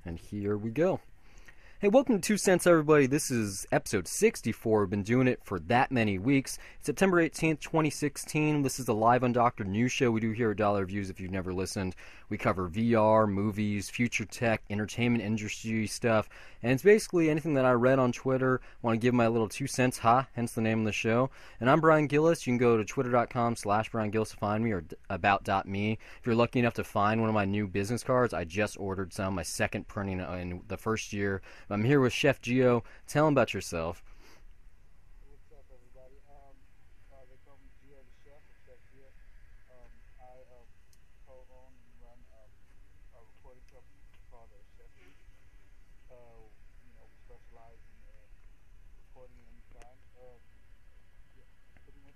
And here we go. Hey, welcome to 2 Cents, everybody. This is episode 64. We've been doing it for that many weeks. September 18th, 2016. This is the live Undoctored news show we do here at Dollar Reviews if you've never listened. We cover VR, movies, future tech, entertainment industry stuff, and it's basically anything that I read on Twitter. I want to give my little 2 cents, hence the name of the show. And I'm Brian Gillis. You can go to twitter.com/Brian Gillis to find me, or about.me. If you're lucky enough to find one of my new business cards, I just ordered some, my second printing in the first year. I'm here with Chef Gio. Tell him about yourself. What's up, everybody? They call me Gio the Chef, or Chef Gio. I co-own and run a recording company called Chef Geek. We specialize in recording anytime. Pretty much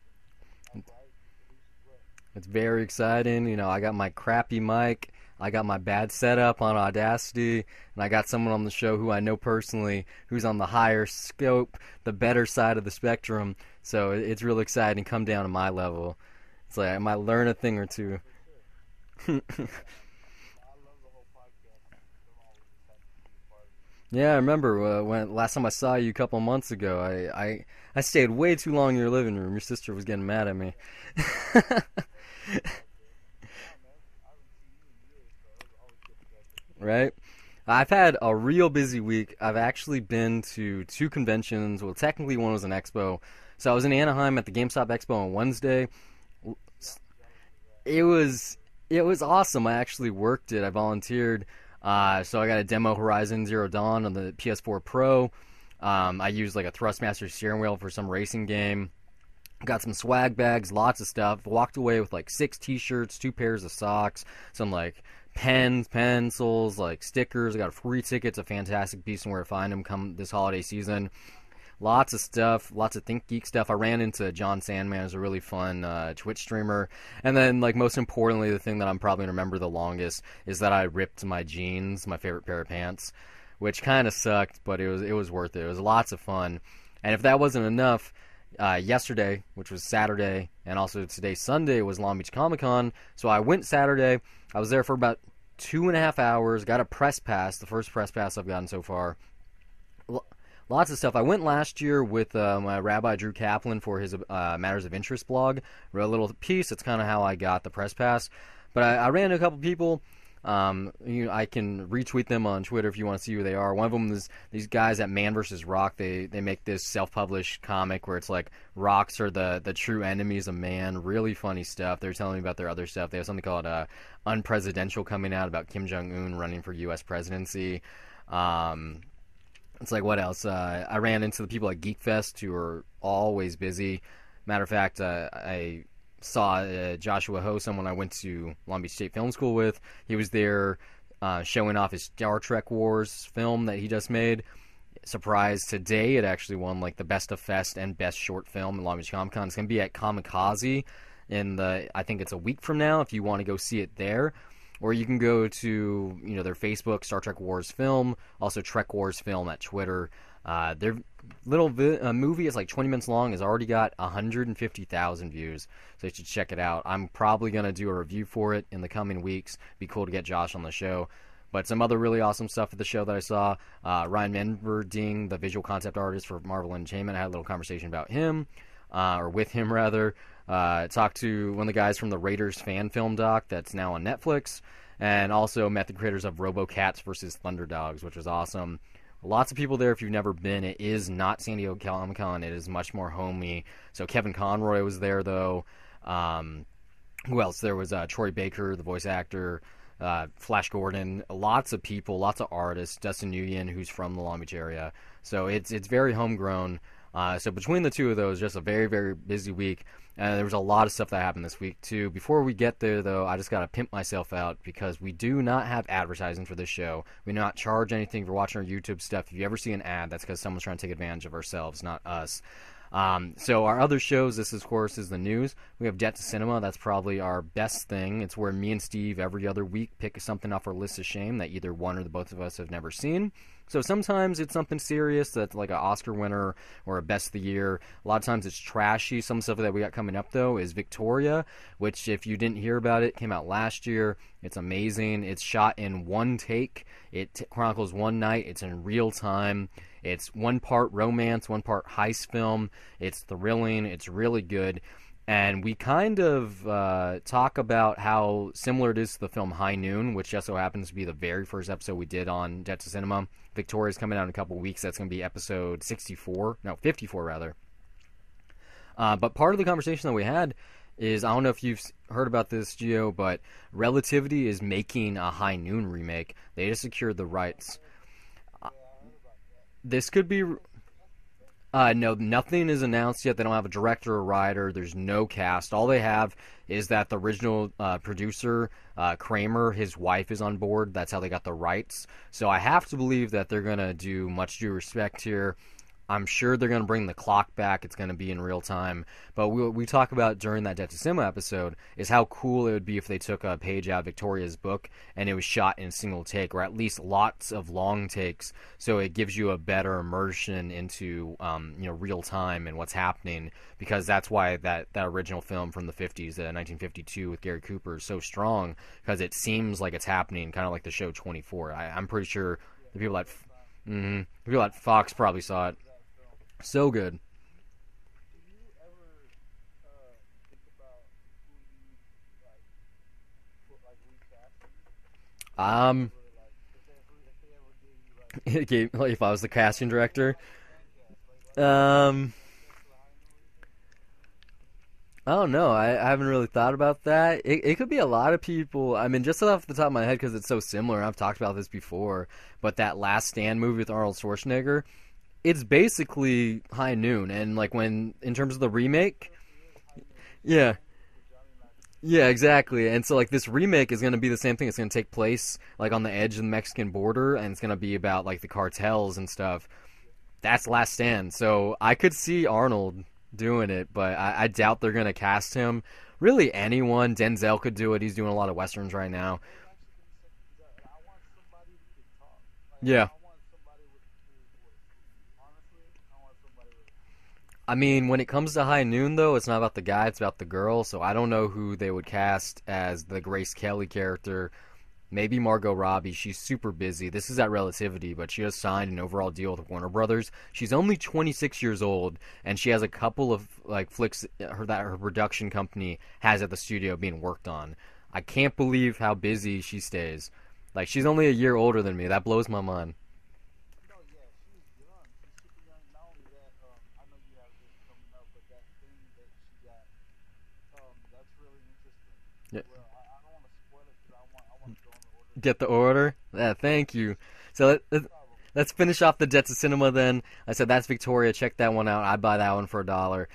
I write, produce as well. It's very exciting. I got my crappy mic. I got my bad setup on Audacity, and I got someone on the show who I know personally who's on the higher scope, the better side of the spectrum. So it's really exciting to come down to my level. It's like I might learn a thing or two. I love the whole podcast. I'm always happy to be a part of it. Yeah, I remember when last time I saw you a couple months ago. I stayed way too long in your living room. Your sister was getting mad at me. Right? I've had a real busy week. I've actually been to 2 conventions. Well, technically one was an expo. So I was in Anaheim at the GameStop Expo on Wednesday. It was awesome. I actually worked it. I volunteered. So I got a demo Horizon Zero Dawn on the PS4 Pro. I used like a Thrustmaster steering wheel for some racing game. Got some swag bags, lots of stuff. Walked away with like 6 t-shirts, 2 pairs of socks, some like pens, pencils, like stickers. I got a free ticket to Fantastic Beasts and Where to Find Them come this holiday season. Lots of stuff, lots of Think Geek stuff. I ran into John Sandman, who's a really fun Twitch streamer. And then, like, most importantly, the thing that I'm probably going to remember the longest is that I ripped my jeans, my favorite pair of pants, which kind of sucked, but it was worth it. It was lots of fun. And if that wasn't enough, yesterday, which was Saturday, and also today, Sunday, was Long Beach Comic Con. So I went Saturday. I was there for about 2.5 hours. Got a press pass, the first press pass I've gotten so far. Lots of stuff. I went last year with my Rabbi Drew Kaplan for his Matters of Interest blog. Wrote a little piece. That's kind of how I got the press pass. But I ran into a couple people. I can retweet them on Twitter if you want to see who they are. One of them is these guys at Man vs. Rock. They make this self-published comic where it's like rocks are the true enemies of man. Really funny stuff. They're telling me about their other stuff. They have something called Unpresidential coming out about Kim Jong-un running for U.S. presidency. It's like, what else? I ran into the people at Geek Fest who are always busy. Matter of fact, I saw Joshua Ho, someone I went to Long Beach State Film School with. He was there showing off his Star Trek Wars film that he just made. Surprise, today it actually won like the Best of Fest and Best Short Film in Long Beach Comic Con. It's going to be at Kamikaze I think it's a week from now if you want to go see it there. Or you can go to their Facebook, Star Trek Wars Film, also Trek Wars Film at Twitter. Their little movie is like 20 minutes long, has already got 150,000 views, so you should check it out. I'm probably going to do a review for it in the coming weeks. Be cool to get Josh on the show. But some other really awesome stuff at the show that I saw. Ryan Menverding, the visual concept artist for Marvel Entertainment, I had a little conversation about him, or with him rather. Talked to one of the guys from the Raiders fan film doc that's now on Netflix, and also met the creators of RoboCats vs. Thunderdogs, which was awesome. Lots of people there if you've never been. It is not San Diego Comic Con. It is much more homey. So Kevin Conroy was there, though. Who else? There was Troy Baker, the voice actor, Flash Gordon. Lots of people, lots of artists. Dustin Nguyen, who's from the Long Beach area. So it's very homegrown. So between the two of those, just a very, very busy week. There was a lot of stuff that happened this week, too. Before we get there, though, I just got to pimp myself out because we do not have advertising for this show. We do not charge anything for watching our YouTube stuff. If you ever see an ad, that's because someone's trying to take advantage of ourselves, not us. So our other shows, this of course is the news. We have Debt to Cinema. That's probably our best thing. It's where me and Steve every other week pick something off our list of shame that either one or the both of us have never seen. So sometimes it's something serious that's like an Oscar winner or a Best of the Year. A lot of times it's trashy. Some stuff that we got coming up though is Victoria, which if you didn't hear about it, came out last year. It's amazing. It's shot in one take. It chronicles one night. It's in real time. It's one part romance, one part heist film. It's thrilling. It's really good. And we kind of talk about how similar it is to the film High Noon, which just so happens to be the very first episode we did on Jet to Cinema. Victoria's coming out in a couple weeks. That's going to be episode 54 rather. But part of the conversation that we had is, I don't know if you've heard about this, Gio, but Relativity is making a High Noon remake. They just secured the rights. This could be... no, nothing is announced yet. They don't have a director or writer. There's no cast. All they have is that the original producer, Kramer, his wife is on board. That's how they got the rights. So I have to believe that they're going to do Much Due Respect here. I'm sure they're going to bring the clock back. It's going to be in real time. But what we talk about during that Jet to Cinema episode is how cool it would be if they took a page out of Victoria's book and it was shot in a single take, or at least lots of long takes, so it gives you a better immersion into real time and what's happening, because that's why that original film from the 50s, 1952 with Gary Cooper, is so strong, because it seems like it's happening, kind of like the show 24. I'm pretty sure the people at Fox probably saw it. So good. Do you ever think about who you like put like recasting? Um, If they ever give you like if I was the casting director, like um, I don't know. I haven't really thought about that. It could be a lot of people. I mean, just off the top of my head, because it's so similar. I've talked about this before, but that Last Stand movie with Arnold Schwarzenegger, it's basically High Noon. And like, when in terms of the remake, yeah, yeah, exactly. And so like, this remake is going to be the same thing. It's going to take place like on the edge of the Mexican border, and it's going to be about like the cartels and stuff. That's Last Stand. So I could see Arnold doing it, but I doubt they're going to cast him. Really, anyone. Denzel could do it. He's doing a lot of westerns right now. I want somebody who can talk. Like, Yeah. I want somebody with a cool voice. Honestly, I want somebody with. I mean, when it comes to High Noon, though, it's not about the guy, it's about the girl. So I don't know who they would cast as the Grace Kelly character. Maybe Margot Robbie. She's super busy. This is at Relativity, but she has signed an overall deal with Warner Brothers. She's only 26 years old, and she has a couple of like flicks that her production company has at the studio being worked on. I can't believe how busy she stays. Like, she's only a year older than me. That blows my mind. No, yeah, she's young. She's super young. Not only that, I know you have this coming up, but that thing that she got, that's really interesting Yeah. as well. I don't want to spoil it because I want to go in the order. Get the order? Yeah, thank you. So let's finish off the Jet to Cinema then. I said that's Victoria. Check that one out. I'd buy that one for $1.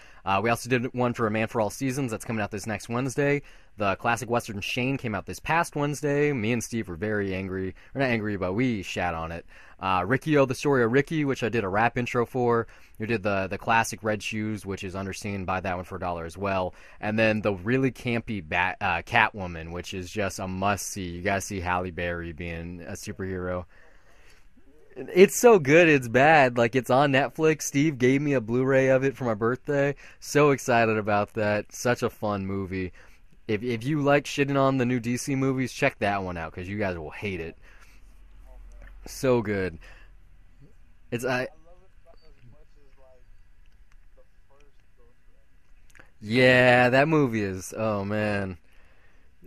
We also did one for A Man for All Seasons. That's coming out this next Wednesday. The classic Western Shane came out this past Wednesday. Me and Steve were very angry. We're not angry, but we shat on it. Ricky-O, the Story of Ricky, which I did a rap intro for. We did the classic Red Shoes, which is underseen. Buy that one for $1 as well. And then the really campy Catwoman, which is just a must-see. You guys see Halle Berry being a superhero. It's so good, it's bad. Like, it's on Netflix. Steve gave me a Blu-ray of it for my birthday. So excited about that. Such a fun movie. If you like shitting on the new DC movies, check that one out, because you guys will hate it. So good. It's I love it not as much as like the first Ghost Rider. Yeah, that movie is, oh man.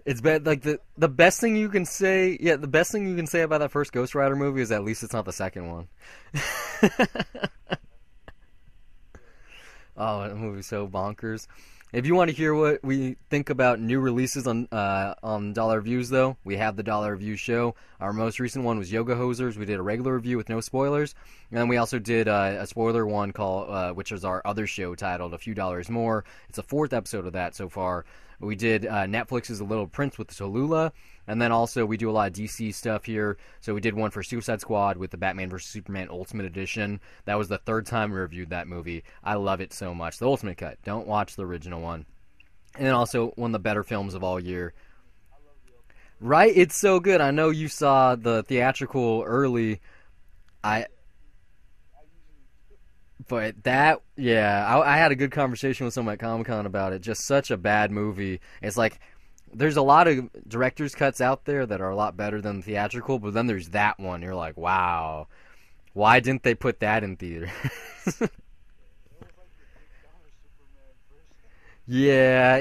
It's bad. Like, the best thing you can say, yeah, the best thing you can say about that first Ghost Rider movie is at least it's not the second one. Oh, that movie's so bonkers. If you want to hear what we think about new releases on Dollar Reviews, though, we have the Dollar Review show. Our most recent one was Yoga Hosers. We did a regular review with no spoilers, and then we also did a spoiler one called, which is our other show titled A Few Dollars More. It's the 4th episode of that so far. We did Netflix's The Little Prince with Tallulah, and then also we do a lot of DC stuff here. So we did one for Suicide Squad with the Batman vs. Superman Ultimate Edition. That was the 3rd time we reviewed that movie. I love it so much. The Ultimate Cut. Don't watch the original one. And then also one of the better films of all year. Right? It's so good. I know you saw the theatrical early. I Yeah, I usually do. but that yeah, I had a good conversation with someone at Comic Con about it. Just such a bad movie. It's like there's a lot of director's cuts out there that are a lot better than theatrical, but then there's that one. You're like, wow, why didn't they put that in theater? Yeah, it was like the $8 Superman version. Yeah,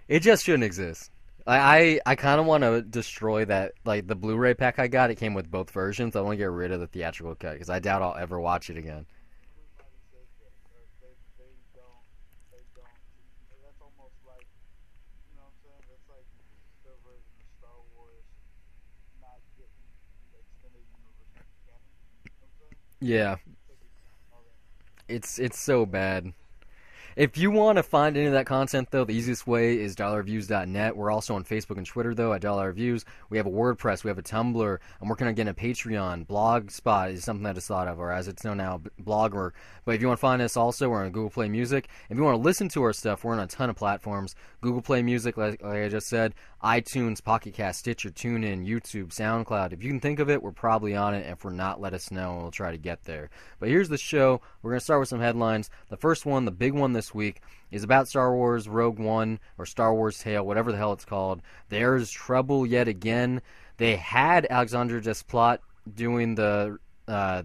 it just shouldn't exist. I kind of want to destroy that. Like the Blu-ray pack I got, it came with both versions. I want to get rid of the theatrical cut because I doubt I'll ever watch it again. Everybody says that. They don't. That's almost like, you know what I'm saying? That's like their version of Star Wars not getting the extended universe canon. You know what I'm saying? Yeah, Because it's all that. it's so bad. If you want to find any of that content, though, the easiest way is dollarreviews.net. We're also on Facebook and Twitter, though, at Dollar Reviews. We have a WordPress. We have a Tumblr. I'm working on getting a Patreon. Blogspot is something that is thought of, or as it's known now, Blogger. But if you want to find us also, we're on Google Play Music. If you want to listen to our stuff, we're on a ton of platforms. Google Play Music, like I just said, iTunes, Pocket Cast, Stitcher, TuneIn, YouTube, SoundCloud. If you can think of it, we're probably on it. If we're not, let us know, and we'll try to get there. But here's the show. We're going to start with some headlines. The first one, the big one this week, is about Star Wars Rogue One, or Star Wars Tale, whatever the hell it's called. There's trouble yet again. They had Alexandre Desplat doing the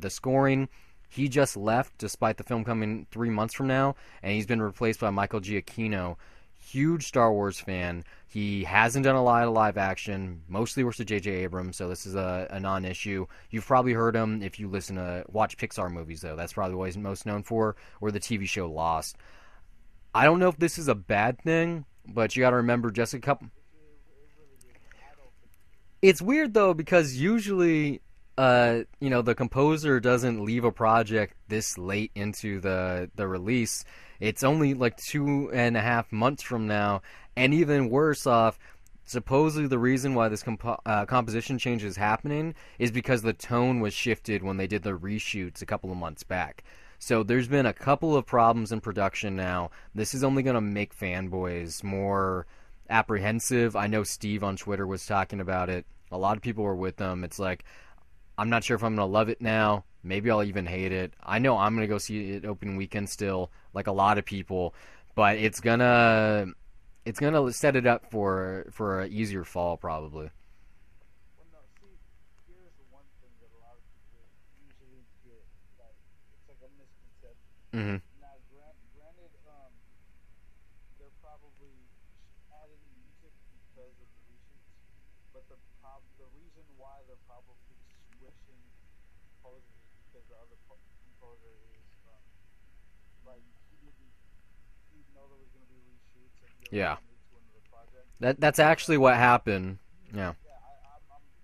scoring. He just left, despite the film coming 3 months from now, and he's been replaced by Michael Giacchino. Huge Star Wars fan. He hasn't done a lot of live action. Mostly works with J.J. Abrams, so this is a non-issue. You've probably heard him if you watch Pixar movies, though. That's probably what he's most known for, or the TV show Lost. I don't know if this is a bad thing, but you got to remember just a couple. It really isn't. I don't think it is. It's weird though because usually, the composer doesn't leave a project this late into the release. It's only like 2.5 months from now, and even worse off. Supposedly, the reason why this composition change is happening is because the tone was shifted when they did the reshoots a couple of months back. So there's been a couple of problems in production now. This is only going to make fanboys more apprehensive. I know Steve on Twitter was talking about it. A lot of people were with them. It's like, I'm not sure if I'm going to love it now. Maybe I'll even hate it. I know I'm going to go see it opening weekend still, like a lot of people, but it's gonna set it up for an easier fall probably. Well, no, see, here's the one thing that a lot of people usually get. Like, it's like a misconception. Hmm. Now, granted, they're probably adding music because of the reshoots, but the reason why they're probably switching composers is because the other composer is like he know there was going to be reshoots and he Yeah, already moved to another project. that's actually what happened. Yeah. Yeah,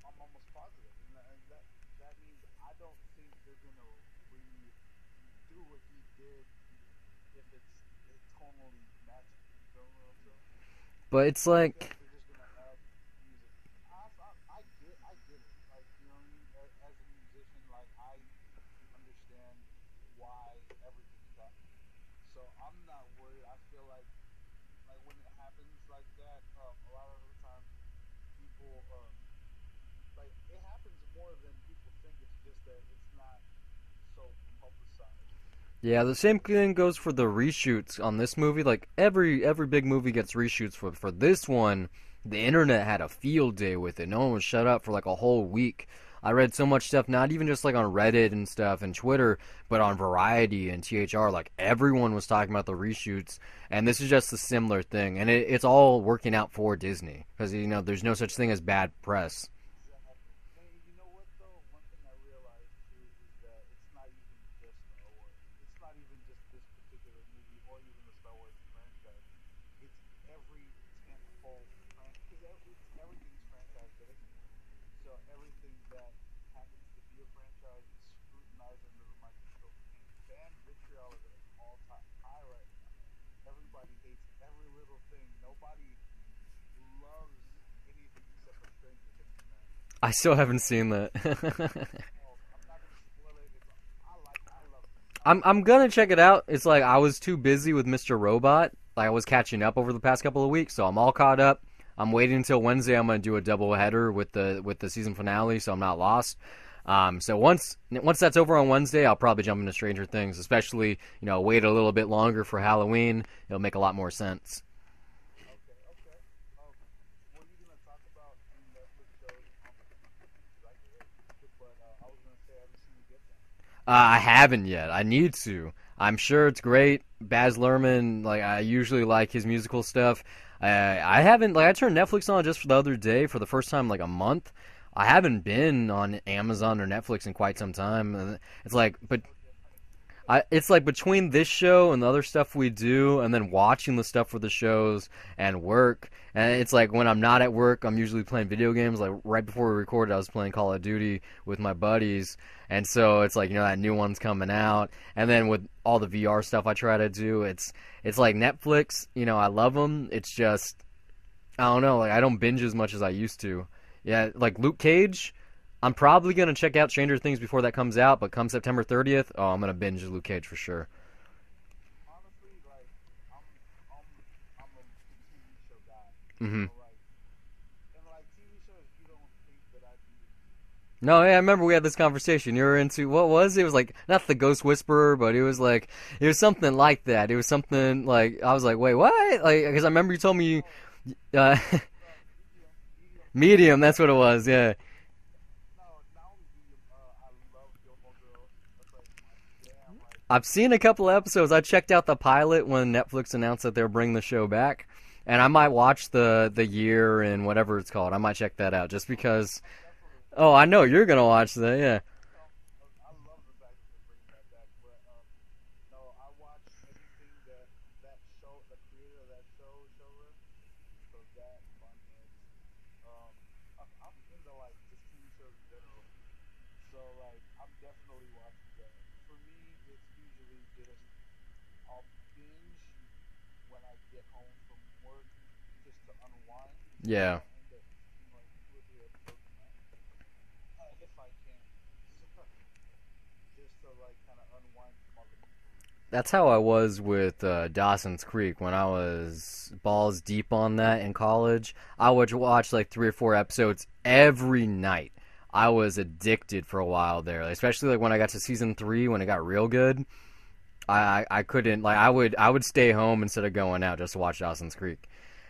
I'm almost positive, and that means I don't think they're gonna redo what he did if it tonally matches. You know what I'm saying? But it's I think like, they're just gonna add music. I get it. Like, you know what I mean? As a musician, like, I understand why everything's happening. So I'm not worried. I feel like when it happens like that, a lot of the times people like it happens more than people think. It's just that it's not so publicized. yeah, the same thing goes for the reshoots on this movie. Like every big movie gets reshoots. For this one, the internet had a field day with it. No one was shut up for like a whole week. I read so much stuff, not even just like on Reddit and stuff and Twitter, but on Variety and THR. Like everyone was talking about the reshoots, and this is just a similar thing. And it's all working out for Disney because there's no such thing as bad press. Exactly. And you know what though? One thing I realized too is that it's not even just Star Wars. It's not even just this particular movie or even the Star Wars franchise. It's every tentpole franchise because everything's franchised at this point. So everything that happens to be a franchise is scrutinized under the microscope, and fan vitriol is at an all-time high right now. Everybody hates every little thing. Nobody loves anything except for Stranger Things, man. I still haven't seen that. Oh, I'm not gonna spoil it. I love it. I I'm love I'm it. gonna check it out. It's like I was too busy with Mr. Robot. Like I was catching up over the past couple of weeks, so I'm all caught up. I'm waiting until Wednesday. I'm gonna do a double header with the season finale, so I'm not lost. So once that's over on Wednesday, I'll probably jump into Stranger Things. Especially, wait a little bit longer for Halloween. It'll make a lot more sense. Okay, okay. What are you gonna talk about in Netflix shows on the TV? Because I can wait. But I was gonna say, have you seen Get Them? I haven't yet. I need to. I'm sure it's great. Baz Luhrmann, like I usually like his musical stuff. I haven't I turned Netflix on just for the other day for the first time in like a month. I haven't been on Amazon or Netflix in quite some time. It's like, but it's like between this show and the other stuff we do, and then watching the stuff for the shows and work. And it's like when I'm not at work, I'm usually playing video games. Like right before we recorded, I was playing Call of Duty with my buddies, and so it's like that new one's coming out. And then with all the VR stuff I try to do, it's like Netflix. I love them. It's just I don't know. Like I don't binge as much as I used to. Yeah, like Luke Cage. I'm probably gonna check out Stranger Things before that comes out, but come September 30th, oh, I'm gonna binge Luke Cage for sure. Honestly, like I'm I'm I'm a TV show guy. Hmm. And TV shows, you don't think that I'd be. No, yeah, I remember we had this conversation. You were into what was it? It was like not the Ghost Whisperer, but it was something like that. It was something like I was like, wait, what? Like, because I remember you told me, uh, Medium. Medium. That's what it was. Yeah. No, not only Medium. I love Gilmore Girls. That's like my jam. Like, I've seen a couple episodes. I checked out the pilot when Netflix announced that they were bringing the show back, and I might watch the year and whatever it's called. I might check that out just because. I'm definitely. Oh, I know you're gonna watch that. Yeah. I love the fact that they're bringing that back. But no, I watch anything that show, the creator of that showrun. So that Bunheads. Um, I'm into like just TV shows in general. So like I'm definitely watching that. For me, it's usually just I'll binge when I get home from work just to unwind. So Yeah. I'll end up seeing like 2 or 3 episodes a night if I can, just to like kind of unwind from all the media. That's how I was with Dawson's Creek when I was balls deep on that in college. I would watch like 3 or 4 episodes every night. I was addicted for a while there, especially like when I got to season 3 when it got real good. I couldn't like I would stay home instead of going out just to watch Dawson's Creek.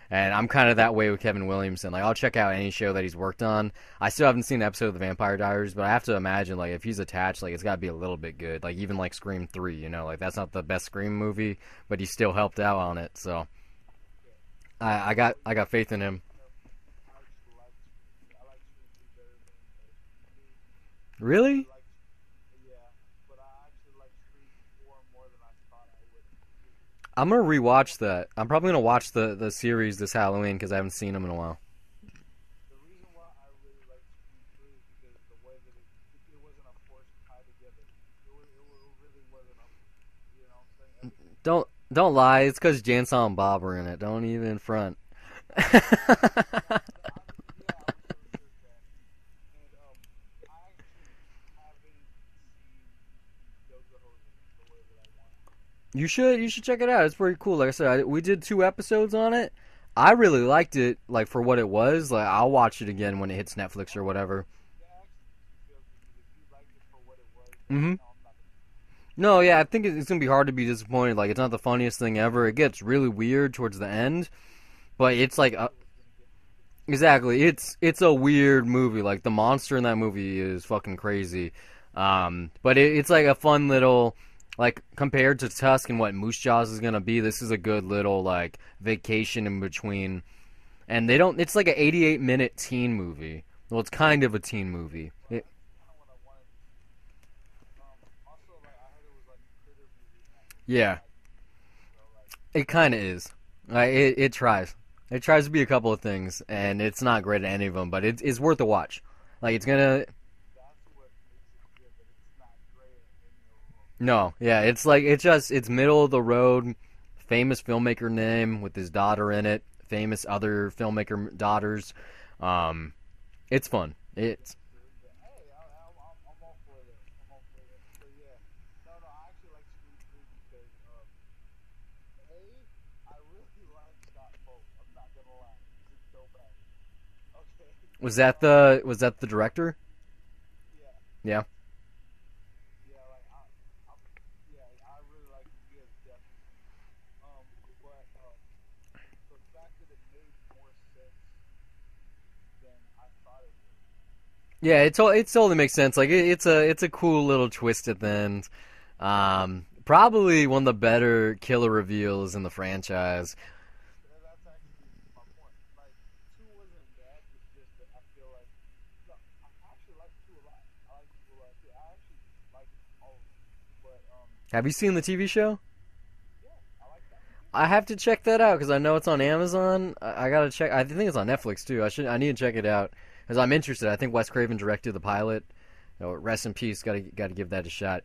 And I'm kind of that way with Kevin Williamson. Like I'll check out any show that he's worked on. I still haven't seen an episode of The Vampire Diaries, but I have to imagine like if he's attached, like it's got to be a little bit good. Like even like Scream 3, like that's not the best Scream movie, but he still helped out on it. So Yeah. I got faith in him. I actually like Scream 3. I like Scream 3 better than Scream 2. I Really? like, yeah, but I actually like Scream 4 more than I thought I would. I'm gonna rewatch that. I'm probably gonna watch the series this Halloween because I haven't seen them in a while. The reason why I really like Scream 3 is because the way that it wasn't a forced tie together. It really wasn't a, what I'm saying? Everything. Don't lie. It's because Janson and Bob were in it. Don't even front. Yeah, I'm sure there's that. And I actually haven't seen Yoga Hosers the way that I want to. You should check it out. It's pretty cool. Like I said, we did 2 episodes on it. I really liked it, like for what it was. Like I'll watch it again when it hits Netflix or whatever. That actually feels good because if you liked it for what it was, then Hmm. no, I'm not gonna. No, yeah, I think it's gonna be hard to be disappointed. Like it's not the funniest thing ever. It gets really weird towards the end, but it's I like knew it was gonna get weird. exactly. It's a weird movie. Like the monster in that movie is fucking crazy. But it's like a fun little like compared to Tusk and what Moose Jaws is gonna be. This is a good little like vacation in between. And they don't. It's like an 88-minute teen movie. Well, it's kind of a teen movie. That's kind of what I wanted to see. Also, like I heard it was like a critter movie, and I really Yeah, like critters. So like, it kind of is. It tries. It tries to be a couple of things, and it's not great at any of them. But it's worth a watch. Like it's gonna. that's what makes it good. That it's not great at any of them. No, yeah, it's like it's middle of the road. Famous filmmaker name with his daughter in it. Famous other filmmaker daughters. Um, it's fun. It's Understood. But hey, I'm all for that. I'm all for that. So yeah, no, I actually like Scream 3 because a I really like Scott Pope. I'm not gonna lie, he's a dope actor. Okay, was that the director? yeah, Yeah. Yeah, yeah, I really like him. He has depth to him. Um, but the fact that it made more sense than I thought it would. Yeah, it totally makes sense. Like it's a cool little twist at the end. Probably one of the better killer reveals in the franchise. That's actually my point. Like two wasn't bad. It's just that I feel like no, I actually like two a lot. I like two a lot too. I actually like all of them. But Have you seen the TV show? yeah, I like that one. I have to check that out because I know it's on Amazon. I gotta check. I think it's on Netflix too. I need to check it out because I'm interested. I think Wes Craven directed the pilot. Rest in peace. Got to give that a shot.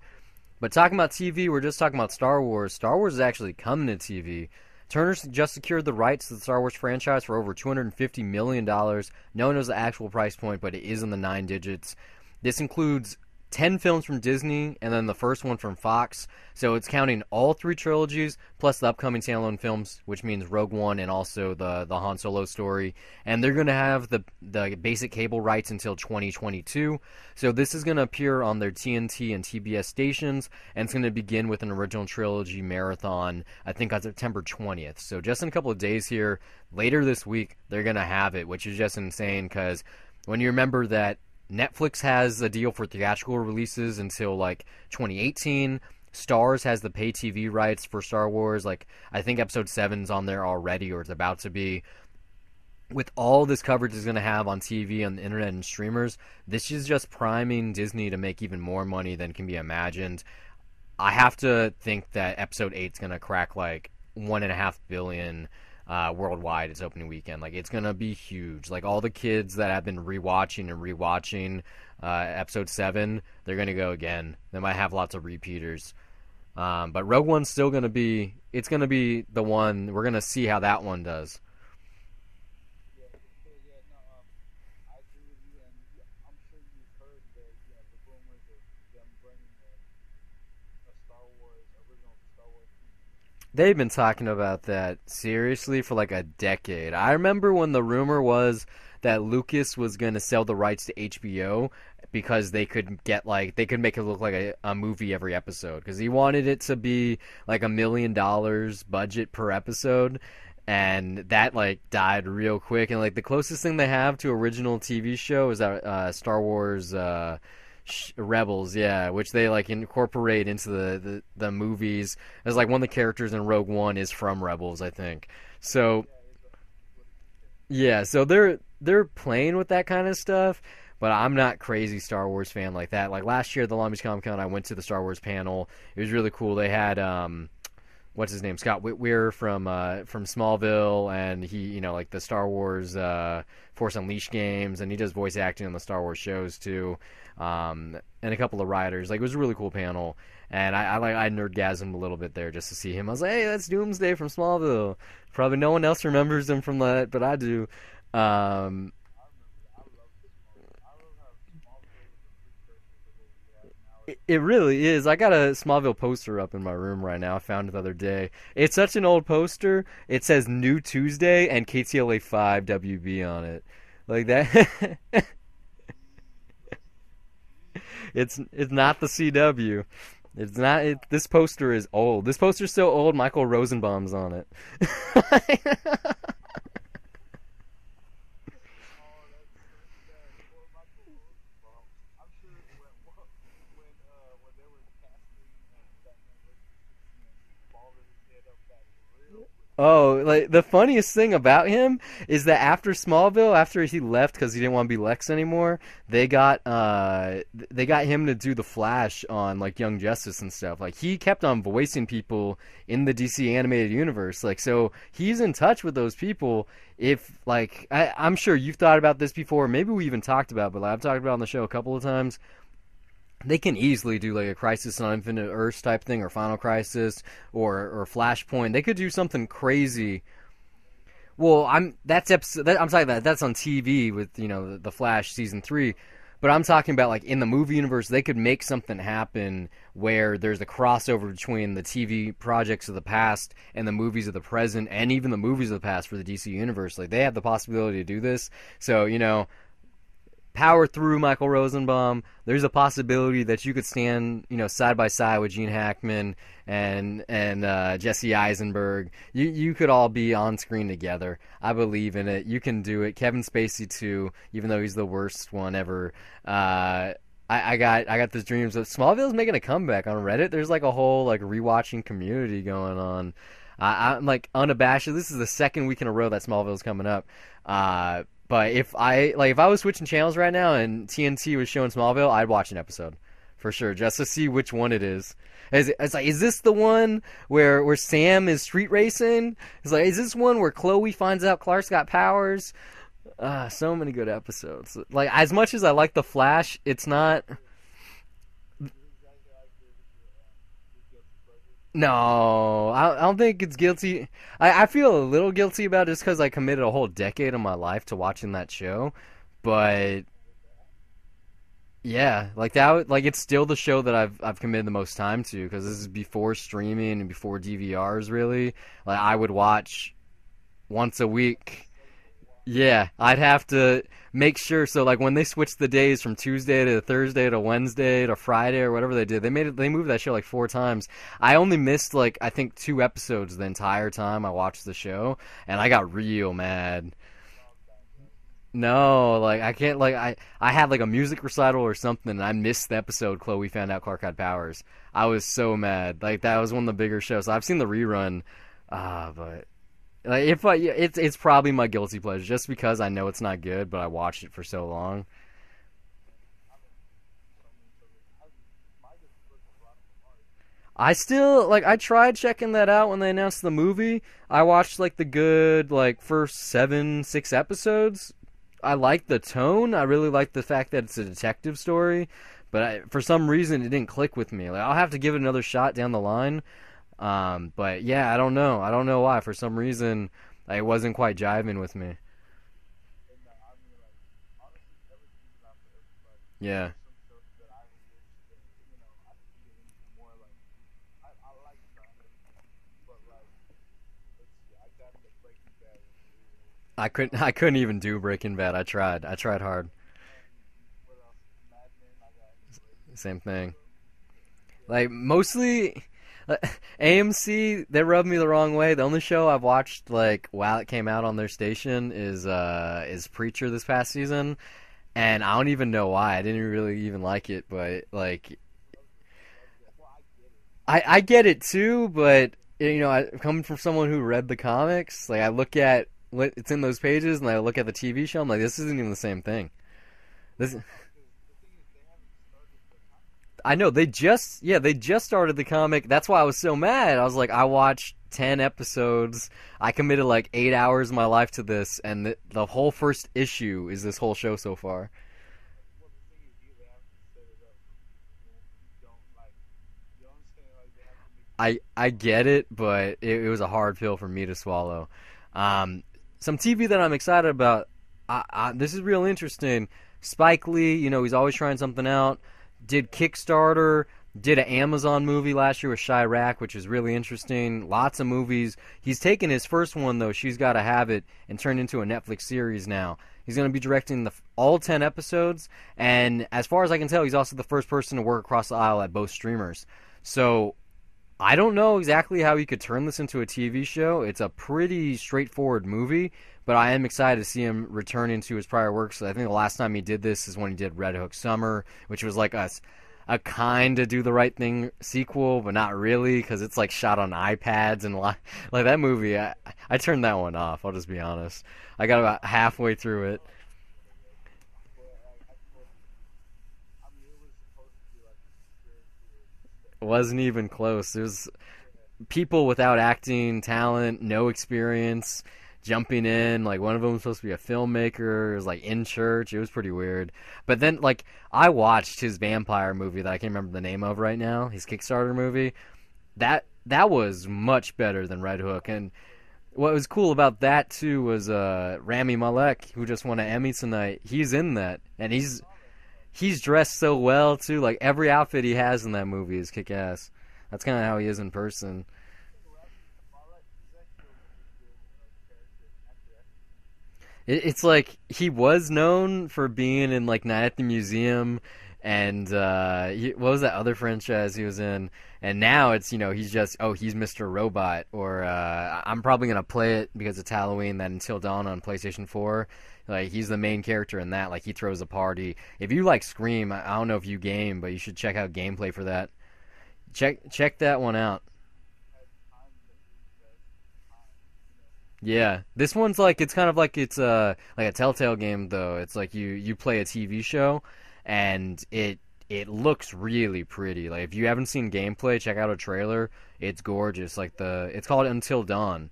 But talking about TV, we're just talking about Star Wars. Star Wars is actually coming to TV. Turner just secured the rights to the Star Wars franchise for over $250 million. No one knows the actual price point, but it is in the nine digits. This includes 10 films from Disney and then the first one from Fox. So it's counting all three trilogies plus the upcoming standalone films, which means Rogue One and also the Han Solo story. And they're going to have the basic cable rights until 2022. So this is going to appear on their TNT and TBS stations, and it's going to begin with an original trilogy marathon, I think on September 20th. So just in a couple of days here, later this week, they're going to have it, which is just insane because when you remember that Netflix has a deal for theatrical releases until like 2018. Starz has the pay TV rights for Star Wars. Like I think Episode 7's on there already, or it's about to be. With all this coverage it's going to have on TV, on the internet, and streamers, this is just priming Disney to make even more money than can be imagined. I have to think that Episode 8's going to crack like 1.5 billion worldwide its opening weekend. Like it's gonna be huge. Like all the kids that have been rewatching episode 7, they're gonna go again. They might have lots of repeaters. But Rogue One's still gonna be it's gonna be the one. We're gonna see how that one does. Yeah, yeah, no, I agree with you, and yeah, I'm sure you've heard the rumors of them bringing a Star Wars original Star Wars TV. They've been talking about that seriously for like a decade. I remember when the rumor was that Lucas was going to sell the rights to HBO because they could make it look like a movie every episode because he wanted it to be like $1 million budget per episode, and that like died real quick. And like the closest thing they have to original TV show is that Star Wars Rebels, yeah, which they like incorporate into the movies. As like one of the characters in Rogue One is from Rebels, I think. So Yeah, it's what a key character. yeah, so they're playing with that kind of stuff. But I'm not crazy Star Wars fan like that. Like last year at the Long Beach Comic Con, I went to the Star Wars panel. It was really cool. They had what's his name, Scott Whitwer from Smallville, and he like the Star Wars Force Unleashed games, and he does voice acting on the Star Wars shows too, and a couple of writers. Like it was a really cool panel, and I nerdgasmed a little bit there just to see him. I was like, hey, that's Doomsday from Smallville. Probably no one else remembers him from that, but I do. Um, I remember that. I love Smallville. I love how Smallville was a precursor to what we have it nowadays. really is. I got a Smallville poster up in my room right now. I found it the other day. It's such an old poster. It says New Tuesday and KTLA 5 WB on it. Like that. It's not the CW. It's not. This poster is old. This poster's so old. Michael Rosenbaum's on it. Oh, that's so sad. Poor Michael Rosenbaum. I'm sure when they were casting Batman versus Superman, he balled his head up back real quick. Oh, like the funniest thing about him is that after Smallville, after he left because he didn't want to be Lex anymore, they got him to do the Flash on like Young Justice and stuff. Like he kept on voicing people in the DC animated universe. Like so he's in touch with those people. If like I'm sure you've thought about this before, maybe we even talked about, but like, I've talked about it on the show a couple of times. They can easily do like a Crisis on Infinite Earths type thing, or Final Crisis, or Flashpoint. They could do something crazy. Well, I'm talking about that's on TV with the Flash season 3, but I'm talking about like in the movie universe they could make something happen where there's a crossover between the TV projects of the past and the movies of the present, and even the movies of the past for the DC universe. Like they have the possibility to do this. So power through Michael Rosenbaum. There's a possibility that you could stand, side by side with Gene Hackman and Jesse Eisenberg. You could all be on screen together. I believe in it. You can do it. Kevin Spacey too, even though he's the worst one ever. I got these dreams of Smallville's making a comeback on Reddit. There's like a whole like rewatching community going on. I'm like unabashed. This is the second week in a row that Smallville's coming up. But if I was switching channels right now and TNT was showing Smallville, I'd watch an episode for sure just to see which one it is. It's like, is this the one where Sam is street racing? It's like, is this one where Chloe finds out Clark's got powers? So many good episodes. Like, as much as I like The Flash, it's not. No, I don't think it's guilty. I feel a little guilty about it just because I committed a whole decade of my life to watching that show. But yeah, like that, like it's still the show that I've committed the most time to because this is before streaming and before DVRs. Really, like I would watch once a week. Yeah, I'd have to make sure. So like when they switched the days from Tuesday to Thursday to Wednesday to Friday or whatever they did, they moved that show like 4 times. I only missed like I think 2 episodes the entire time I watched the show, and I got real mad. No, like I can't like I had like a music recital or something and I missed the episode Chloe found out Clark had powers. I was so mad. Like that was one of the bigger shows. I've seen the rerun, but like it's probably my guilty pleasure just because I know it's not good, but I watched it for so long. I still like I tried checking that out when they announced the movie. I watched like the good like first 6 episodes. I like the tone. I really like the fact that it's a detective story, but for some reason it didn't click with me. Like I'll have to give it another shot down the line. But yeah, I don't know. I don't know why. For some reason, like, it wasn't quite jiving with me. Yeah. I couldn't even do Breaking Bad. I tried. I tried hard. Same thing. Like mostly AMC, they rubbed me the wrong way. The only show I've watched like while it came out on their station is Preacher this past season, and I don't even know why. I didn't really even like it, but like I get it too, but coming from someone who read the comics, like I look at what it's in those pages and I look at the TV show, I'm like this isn't even the same thing. This I know they just started the comic. That's why I was so mad. I was like, I watched 10 episodes. I committed like 8 hours of my life to this, and the whole first issue is this whole show so far. I get it, but it was a hard pill for me to swallow. Um, some TV that I'm excited about. This is real interesting. Spike Lee, he's always trying something out. Did Kickstarter, did an Amazon movie last year with Chirac, which is really interesting. Lots of movies. He's taken his first one, though, She's Gotta Have It, and turned into a Netflix series now. He's going to be directing all 10 episodes, and as far as I can tell, he's also the first person to work across the aisle at both streamers. So I don't know exactly how he could turn this into a TV show. It's a pretty straightforward movie, but I am excited to see him return into his prior works. I think the last time he did this is when he did Red Hook Summer, which was like a kind of Do the Right Thing sequel, but not really because it's like shot on iPads and like that movie. I turned that one off. I'll just be honest. I got about halfway through it. It wasn't even close. There's people without acting talent, no experience, jumping in. Like one of them was supposed to be a filmmaker. It was like in church. It was pretty weird. But then like I watched his vampire movie that I can't remember the name of right now. His Kickstarter movie. That was much better than Red Hook. And what was cool about that too was Rami Malek, who just won an Emmy tonight. He's in that, and he's dressed so well too. Like every outfit he has in that movie is kick ass. That's kind of how he is in person. It's like he was known for being in like Night at the Museum, and what was that other franchise he was in? And now it's he's just he's Mr. Robot, or I'm probably gonna play it because it's Halloween. That Until Dawn on PlayStation 4, like he's the main character in that. Like he throws a party. If you like Scream, I don't know if you game, but you should check out gameplay for that. Check that one out. Yeah, this one's like it's kind of like a Telltale game though. It's like you play a TV show, and it looks really pretty. Like if you haven't seen gameplay, check out a trailer. It's gorgeous. Like it's called Until Dawn,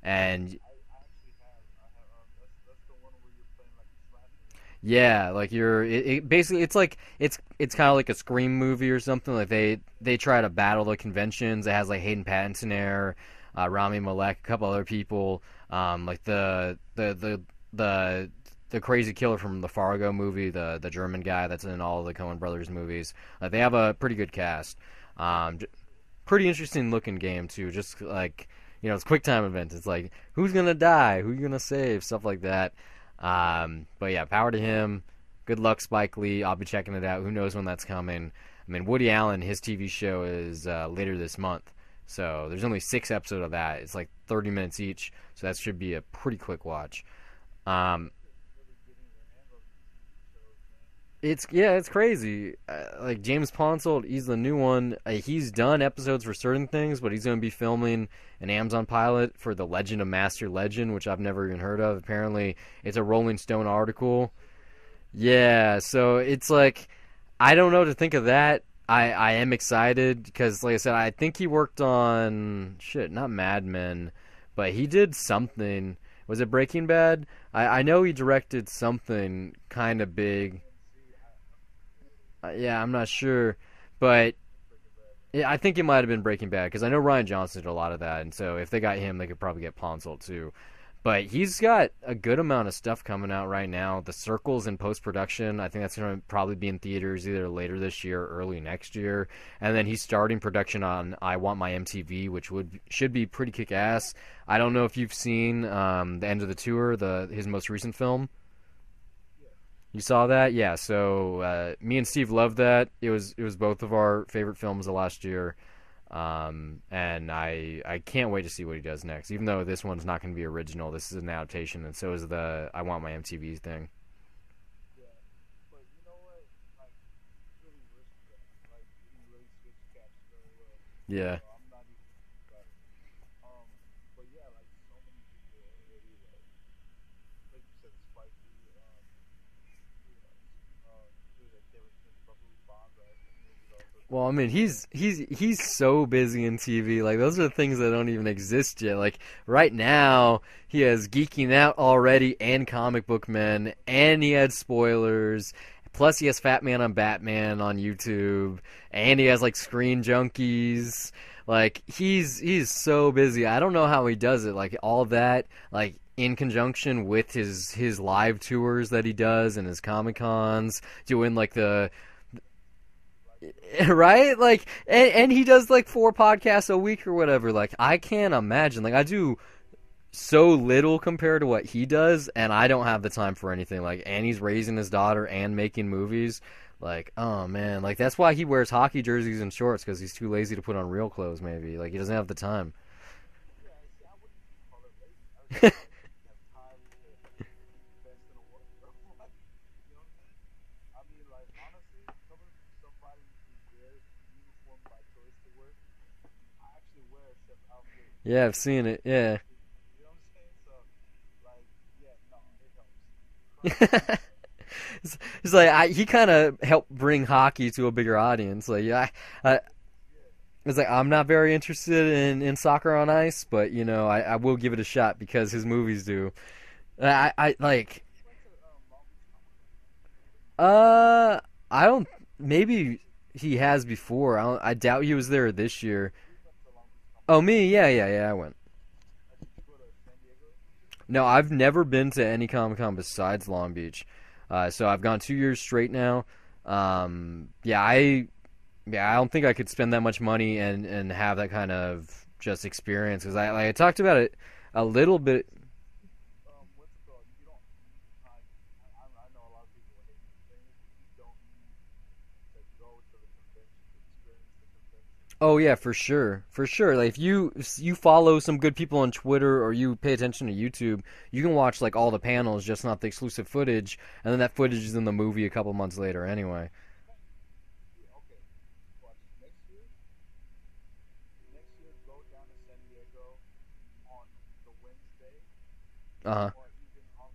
and That's the one where you're playing like a slasher. yeah, like basically it's kind of like a Scream movie or something. Like they try to battle the conventions. It has like Hayden Panettiere, Rami Malek, a couple other people, like the crazy killer from the Fargo movie, the German guy that's in all the Coen Brothers movies. They have a pretty good cast. Pretty interesting looking game too. Just like it's quick time events. It's like who's gonna die, who you gonna save, stuff like that. But yeah, power to him. Good luck, Spike Lee. I'll be checking it out. Who knows when that's coming? I mean, Woody Allen, his TV show is later this month, so there's only 6 episodes of that. It's like 30 minutes each, so that should be a pretty quick watch. Um, Really getting your hands on these TV shows, man. it's crazy. Like James Ponsoldt, he's the new one. He's done episodes for certain things, but he's going to be filming an Amazon pilot for The Legend of Master Legend, which I've never even heard of. Apparently, it's a Rolling Stone article. Yeah, so it's like I don't know what to think of that. I am excited because, like I said, I think he worked on shit, not Mad Men, but he did something. Was it Breaking Bad? I know he directed something kind of big. Yeah, I'm not sure, but I think it might have been Breaking Bad because I know Ryan Johnson did a lot of that, and so if they got him, they could probably get Ponsoldt too. But he's got a good amount of stuff coming out right now. The Circle's in post production. I think that's going to probably be in theaters either later this year or early next year. And then he's starting production on I Want My MTV, which should be pretty kick ass. I don't know if you've seen the end of the tour, his most recent film. You saw that? Yeah. So me and Steve loved that. It was both of our favorite films of last year. And I can't wait to see what he does next. Even though this one's not going to be original, this is an adaptation, and so is the I Want My MTV thing. Yeah, but you know what? Like, it's really risky. Like, he really switched caps very well. Yeah. So I'm not even thinking about it. But yeah, like so many people already like you said, Spike Lee, who else? Who is that? Kevin Smith, Buffalo Bonds, right? He was also Well, I directing mean, that. he's so busy in TV. Like those are the things that don't even exist yet. Like right now, he has Geeking Out already and Comic Book Men, and he had spoilers. Plus, he has Fat Man on Batman on YouTube, and he has like Screen Junkies. Like he's so busy. I don't know how he does it. Like all that, like in conjunction with his live tours that he does and his Comic Cons, doing like the right? Like, and he does like 4 podcasts a week or whatever. Like, I can't imagine. Like, I do so little compared to what he does, and I don't have the time for anything. Like, and he's raising his daughter and making movies. Like, oh man, like that's why he wears hockey jerseys and shorts because he's too lazy to put on real clothes. Maybe like he doesn't have the time. Yeah, see, I wouldn't even call it lazy. I would just say he doesn't have time to invest in a wardrobe. Like, you know what I'm saying? I mean, like, honestly, coming from somebody who wears uniform by choice to work, I actually wear a chef outfit Yeah, I've to seen work. it. Yeah. You know what I'm saying? So, like, yeah, no, it helps. Trust me, it helps. It's like he kind of helped bring hockey to a bigger audience. Like, yeah, Yeah. it's like I'm not very interested in soccer on ice, but I will give it a shot because his movies do. I like He went to Long Beach Comic Con, right? uh I don't maybe he has before. I doubt he was there this year. We went to Long Beach Comic Oh Con. me, yeah, I went. Did you go to San Diego? No, I've never been to any Comic Con besides Long Beach. So I've gone 2 years straight now. Yeah, I don't think I could spend that much money and have that kind of just experience because I talked about it a little bit. What's it called? You don't. Oh yeah, for sure, for sure. Like if you follow some good people on Twitter or you pay attention to YouTube, you can watch like all the panels, just not the exclusive footage, and then that footage is in the movie a couple months later anyway. Yeah, okay. Watch next year, go down to San Diego on the Wednesday, Uh-huh. or even on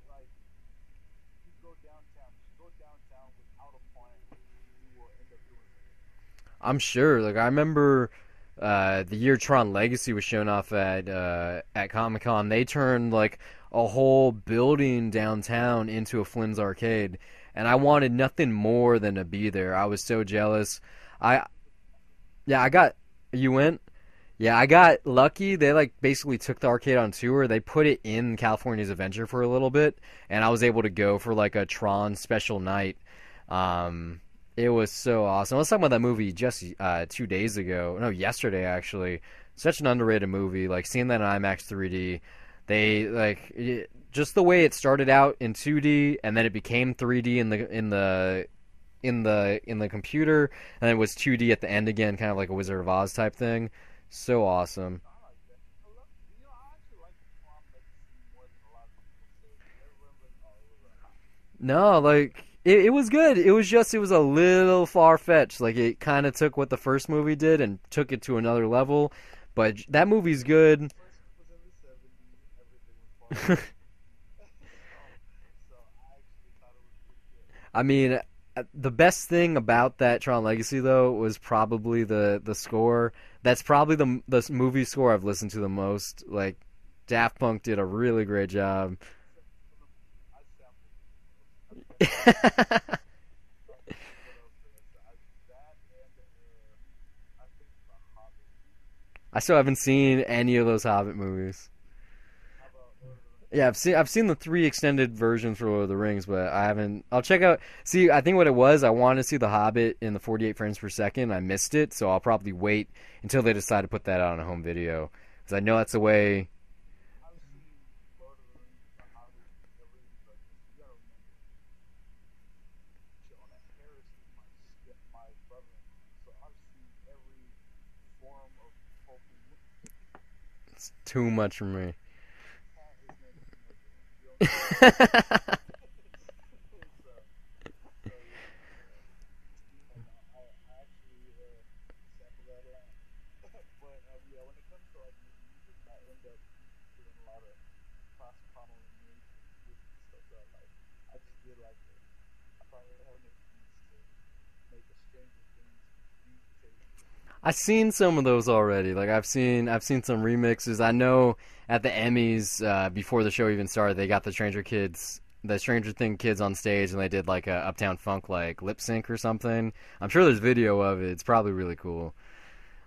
like you go downtown. If you go downtown without a plan, you will end up doing something. I'm sure. Like I remember the year Tron Legacy was shown off at Comic Con, they turned like a whole building downtown into a Flynn's arcade, and I wanted nothing more than to be there. I was so jealous. I Yeah, I got you went. Yeah, I got lucky. They like basically took the arcade on tour. They put it in California's Adventure for a little bit, and I was able to go for like a Tron special night. Um, it was so awesome. I was talking about that movie just 2 days ago. No, yesterday actually. Such an underrated movie. Like seeing that in IMAX 3D. Just the way it started out in 2D and then it became 3D in the computer, and it was 2D at the end again, kind of like a Wizard of Oz type thing. So awesome. I like that. I love, I actually like the Tron Legacy more than a lot of people say because everyone's like, oh, it was a hot. No, like it was good. It was a little far fetched. Like it kind of took what the first movie did and took it to another level. But that movie's good. The first one was in the '70s. Everything was far fetched. So I actually thought it was pretty good. I mean, the best thing about that Tron Legacy though was probably the score. That's probably the movie score I've listened to the most. Like Daft Punk did a really great job. I sampled it the most. What else did I say? That and I think The Hobbit. I still haven't seen any of those Hobbit movies. How about Lord of the Rings? Yeah, I've seen the three extended versions for Lord of the Rings, but I haven't. I'll check out. See, I think what it was, I wanted to see The Hobbit in the 48 frames per second. I missed it, so I'll probably wait until they decide to put that out on a home video, because I know that's the way. I've seen Lord of the Rings and The Hobbit, everything, but you gotta remember, Jonah Harris is my brother-in-law, so I've seen every form of Tolkien movie. It's too much for me. His name is Smeagol. He owns a Smeagol. so, so yeah, I actually sample that a lot. But yeah, when it comes to like music, I end up doing a lot of classical music and stuff. So like, I just did like I probably have an excuse to make a Stranger Things beat tape. I've seen some of those already. Like I've seen some remixes. I know at the Emmys before the show even started, they got the Stranger Thing kids on stage, and they did like a Uptown Funk like lip sync or something. I'm sure there's video of it. It's probably really cool.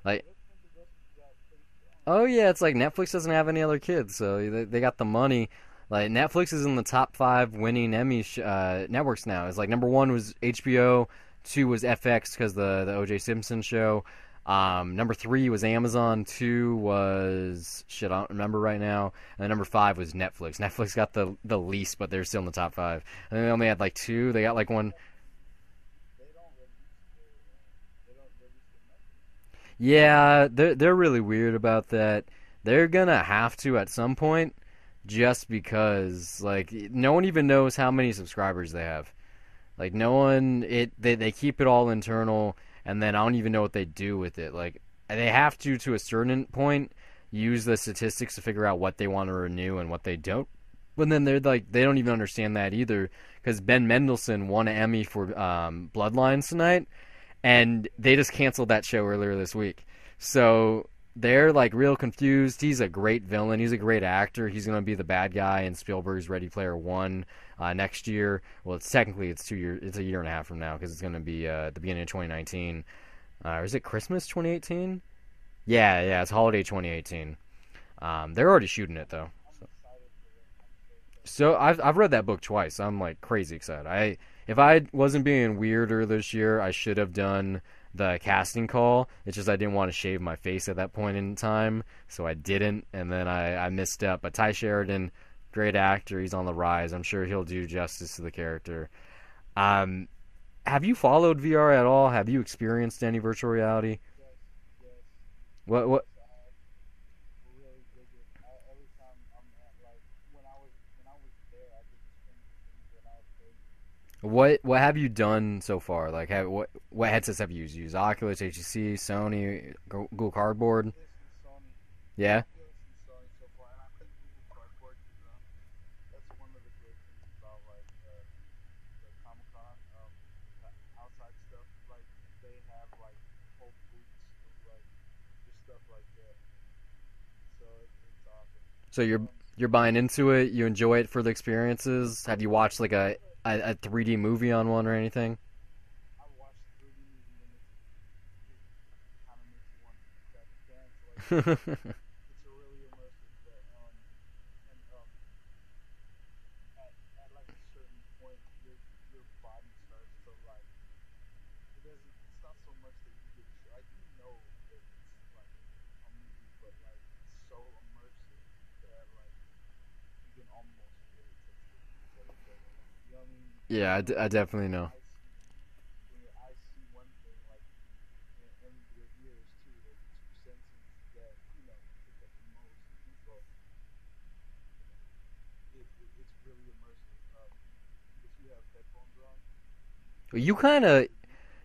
Like, Lip Sync Industry got pretty strong. oh yeah, it's like Netflix doesn't have any other kids, so they got the money. Like Netflix is in the top five winning networks now. It's like number one was HBO, two was FX because the OJ Simpson show. Number three was Amazon. Two was shit. I don't remember right now. And then number five was Netflix. Netflix got the least, but they're still in the top five. And then they only had like two. They got like one. They don't release they don't release the numbers. Yeah, they're really weird about that. They're gonna have to at some point, just because like no one even knows how many subscribers they have. Like no one they keep it all internal, and then I don't even know what they do with it. Like they have to a certain point use the statistics to figure out what they want to renew and what they don't. But then they're like they don't even understand that either, because Ben Mendelsohn won an Emmy for Bloodlines tonight, and they just canceled that show earlier this week. So they're like real confused. He's a great villain. He's a great actor. He's gonna be the bad guy in Spielberg's Ready Player One next year. Well, it's technically it's 2 years. It's a year and a half from now because it's gonna be the beginning of 2019. Or is it Christmas 2018? Yeah, yeah, it's holiday 2018. They're already shooting it though. I'm excited for them. I'm so excited. So I've read that book twice. I'm like crazy excited. If I wasn't being weirder this year, I should have done the casting call. It's just I didn't want to shave my face at that point in time, so I didn't, and then I missed up. But Ty Sheridan, great actor. He's on the rise. I'm sure he'll do justice to the character. Um, have you followed VR at all? Have you experienced any virtual reality? Yes. What? So I really dig it. Every time I'm at like when I was there, I did the strangest things when I was crazy. What have you done so far? Like, what headsets have you used? Use Oculus, HTC, Sony, Google Cardboard? Oculus and Sony, Yeah. Oculus and Sony so far, and I think Google Cardboard is that's one of the great things about like the Comic Con the outside stuff. Like they have like whole booths of like just stuff like that. So it's awesome. So Um, you're buying into it. You enjoy it for the experiences. Have you watched like yeah, a 3D movie on one or anything? I watched the 3D movie and it kind of makes you want to crap your pants. Like it's a really immersive, but and at like a certain point, your body starts to like it doesn't. It's not so much that you get like you know that it's like a movie, but like it's so immersive that like you can almost feel it touch your genitalia. You know what I mean? Yeah, When I definitely know. when your eyes see one thing, like and your ears too, the two senses that pick up the most info. It's really immersive. If you have headphones on, You it's kind of really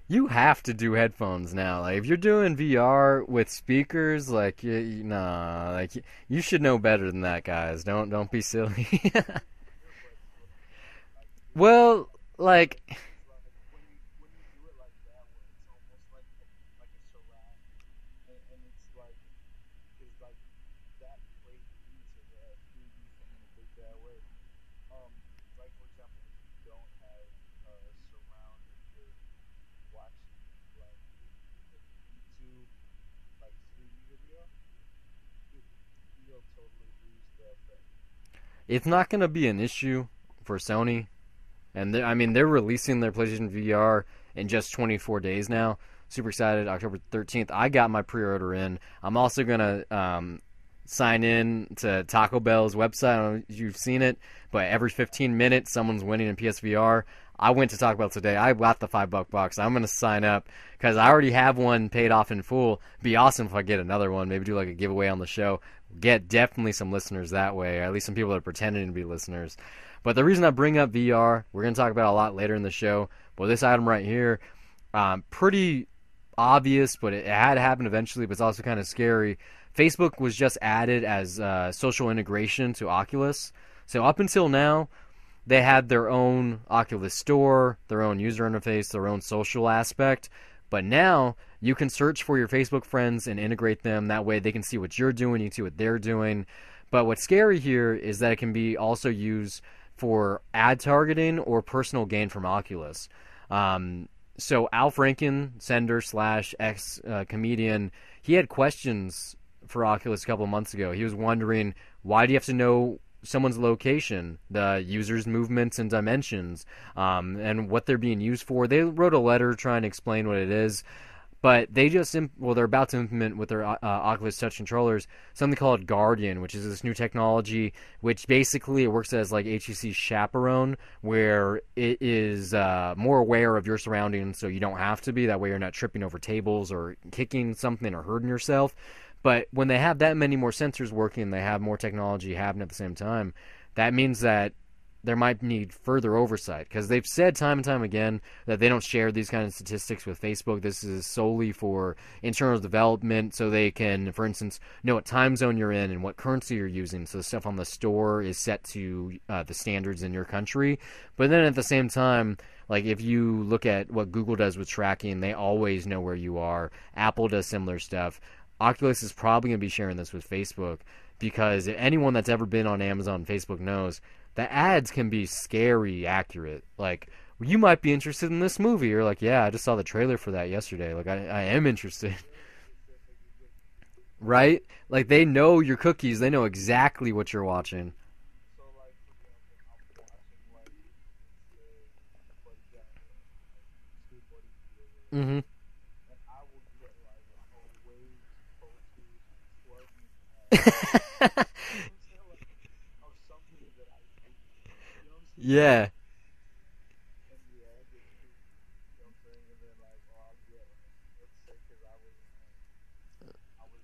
you have to do headphones now. Like if you're doing VR with speakers, like nah, like you should know better than that, guys. Don't be silly. earbuds is what I'm saying. Like Well, like it's like when you do it like that, where it's almost like a surround, and it's like because like that plays into the 3D thing in a big bad way. Like for example, if you don't have surround and you're watching like YouTube like 3D video, it, you'll totally lose the effect. it's not gonna be an issue for Sony, and I mean they're releasing their PlayStation VR in just 24 days now. Super excited, October 13th. I got my pre-order in. I'm also gonna sign in to Taco Bell's website. I don't know if you've seen it, but every 15 minutes someone's winning in PSVR. I went to Taco Bell today. I got the $5 box. I'm gonna sign up because I already have one paid off in full. Be awesome if I get another one. Maybe do like a giveaway on the show. Get definitely some listeners that way, or at least some people that are pretending to be listeners. But the reason I bring up VR, we're gonna talk about it a lot later in the show. But this item right here, pretty obvious, but it had to happen eventually. But it's also kind of scary. Facebook was just added as social integration to Oculus. So up until now, they had their own Oculus Store, their own user interface, their own social aspect. But now you can search for your Facebook friends and integrate them. That way they can see what you're doing, you can see what they're doing. But what's scary here is that it can be also used for ad targeting or personal gain from Oculus. So Al Franken, sender slash ex comedian, he had questions for Oculus a couple of months ago. He was wondering, why do you have to know someone's location, the user's movements and dimensions, and what they're being used for? They wrote a letter trying to explain what it is. But they just they're about to implement with their Oculus Touch controllers something called Guardian, which is this new technology, which basically it works as like HTC Chaperone, where it is more aware of your surroundings, so you don't have to be. That way, you're not tripping over tables or kicking something or hurting yourself. But when they have that many more sensors working, they have more technology happening at the same time. That means that there might need further oversight because they've said time and time again that they don't share these kind of statistics with Facebook. This is solely for internal development so they can, for instance, know what time zone you're in and what currency you're using. So the stuff on the store is set to the standards in your country. But then at the same time, like if you look at what Google does with tracking, they always know where you are. Apple does similar stuff. Oculus is probably going to be sharing this with Facebook because anyone that's ever been on Amazon and Facebook knows the ads can be scary accurate. Like, you might be interested in this movie. You're like, yeah, I just saw the trailer for that yesterday. Like, I am interested. Very specific. It gets Right? Like, they know your cookies. They know exactly what you're watching. so like for example, I'm watching like let's say Buddy Guy, like skateboarding video or whatever, Mm-hmm. and I will get like a Waves Pro Tools plugin ad. You know what I'm saying? Like of something that I hate. You know what I'm saying? Yeah. And yeah, it gets creepy. You know what I'm saying? And then like, oh, I'll get let's say because I was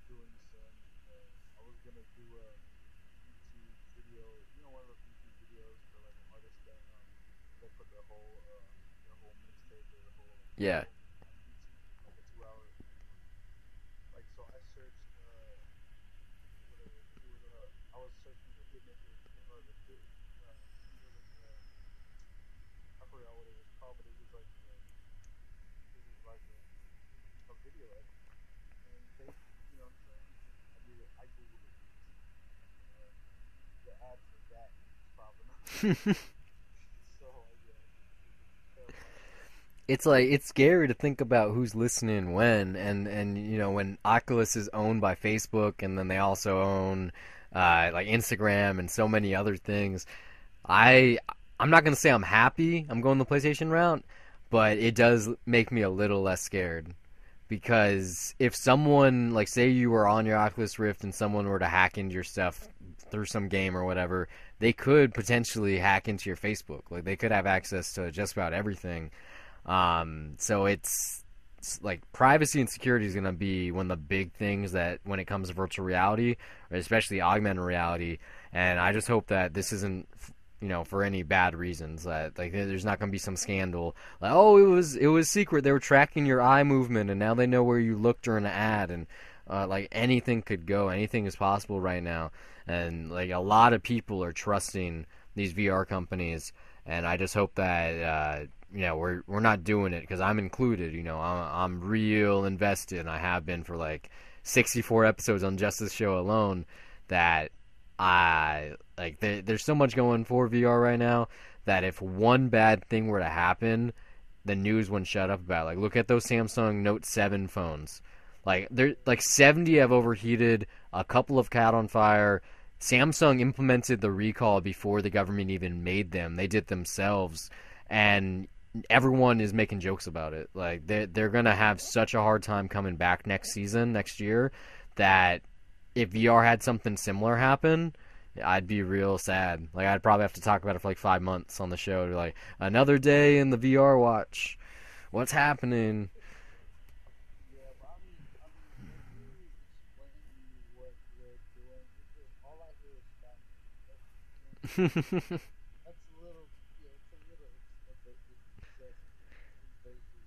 doing some. I was gonna do a YouTube video, one of those YouTube videos for like artists that they put their whole mixtape or the whole Yeah. album on YouTube, like a 2 hour. Like so, I searched whatever it was. I was searching the hitmaker or the hit. What was I forgot what it was called, but it was like a video editor, and they, you know what I'm saying? I googled it. Uh, the ad for that was popping up. So yeah, it's terrifying. It's like it's scary to think about who's listening when, and when Oculus is owned by Facebook, and then they also own like Instagram and so many other things. I I'm not gonna say I'm happy I'm going the PlayStation route, but it does make me a little less scared because if someone, like, say you were on your Oculus Rift and someone were to hack into your stuff through some game or whatever, they could potentially hack into your Facebook. Like, they could have access to just about everything. So it's like privacy and security is going to be one of the big things that when it comes to virtual reality, or especially augmented reality. And I just hope that this isn't, for any bad reasons. That, like, there's not going to be some scandal like, oh, it was secret. They were tracking your eye movement, and now they know where you looked during an ad, and like anything could go. Anything is possible right now, and like a lot of people are trusting these VR companies, and I just hope that we're not doing it because I'm included. I'm real invested, and I have been for like 64 episodes on just this show alone. That I like. There's so much going for VR right now that if one bad thing were to happen, the news wouldn't shut up about it. Like, look at those Samsung Note 7 phones. Like, they're like 70 have overheated, a couple have caught on fire. Samsung implemented the recall before the government even made them. They did themselves, and everyone is making jokes about it. Like, they're gonna have such a hard time coming back next year that if VR had something similar happen, I'd be real sad. Like, I'd probably have to talk about it for like 5 months on the show. To like, another day in the VR watch. What's happening? Yeah, but when you explain to me what they're doing, it's just all I hear is Spanish. That's a little, it's a little excessive, invasive.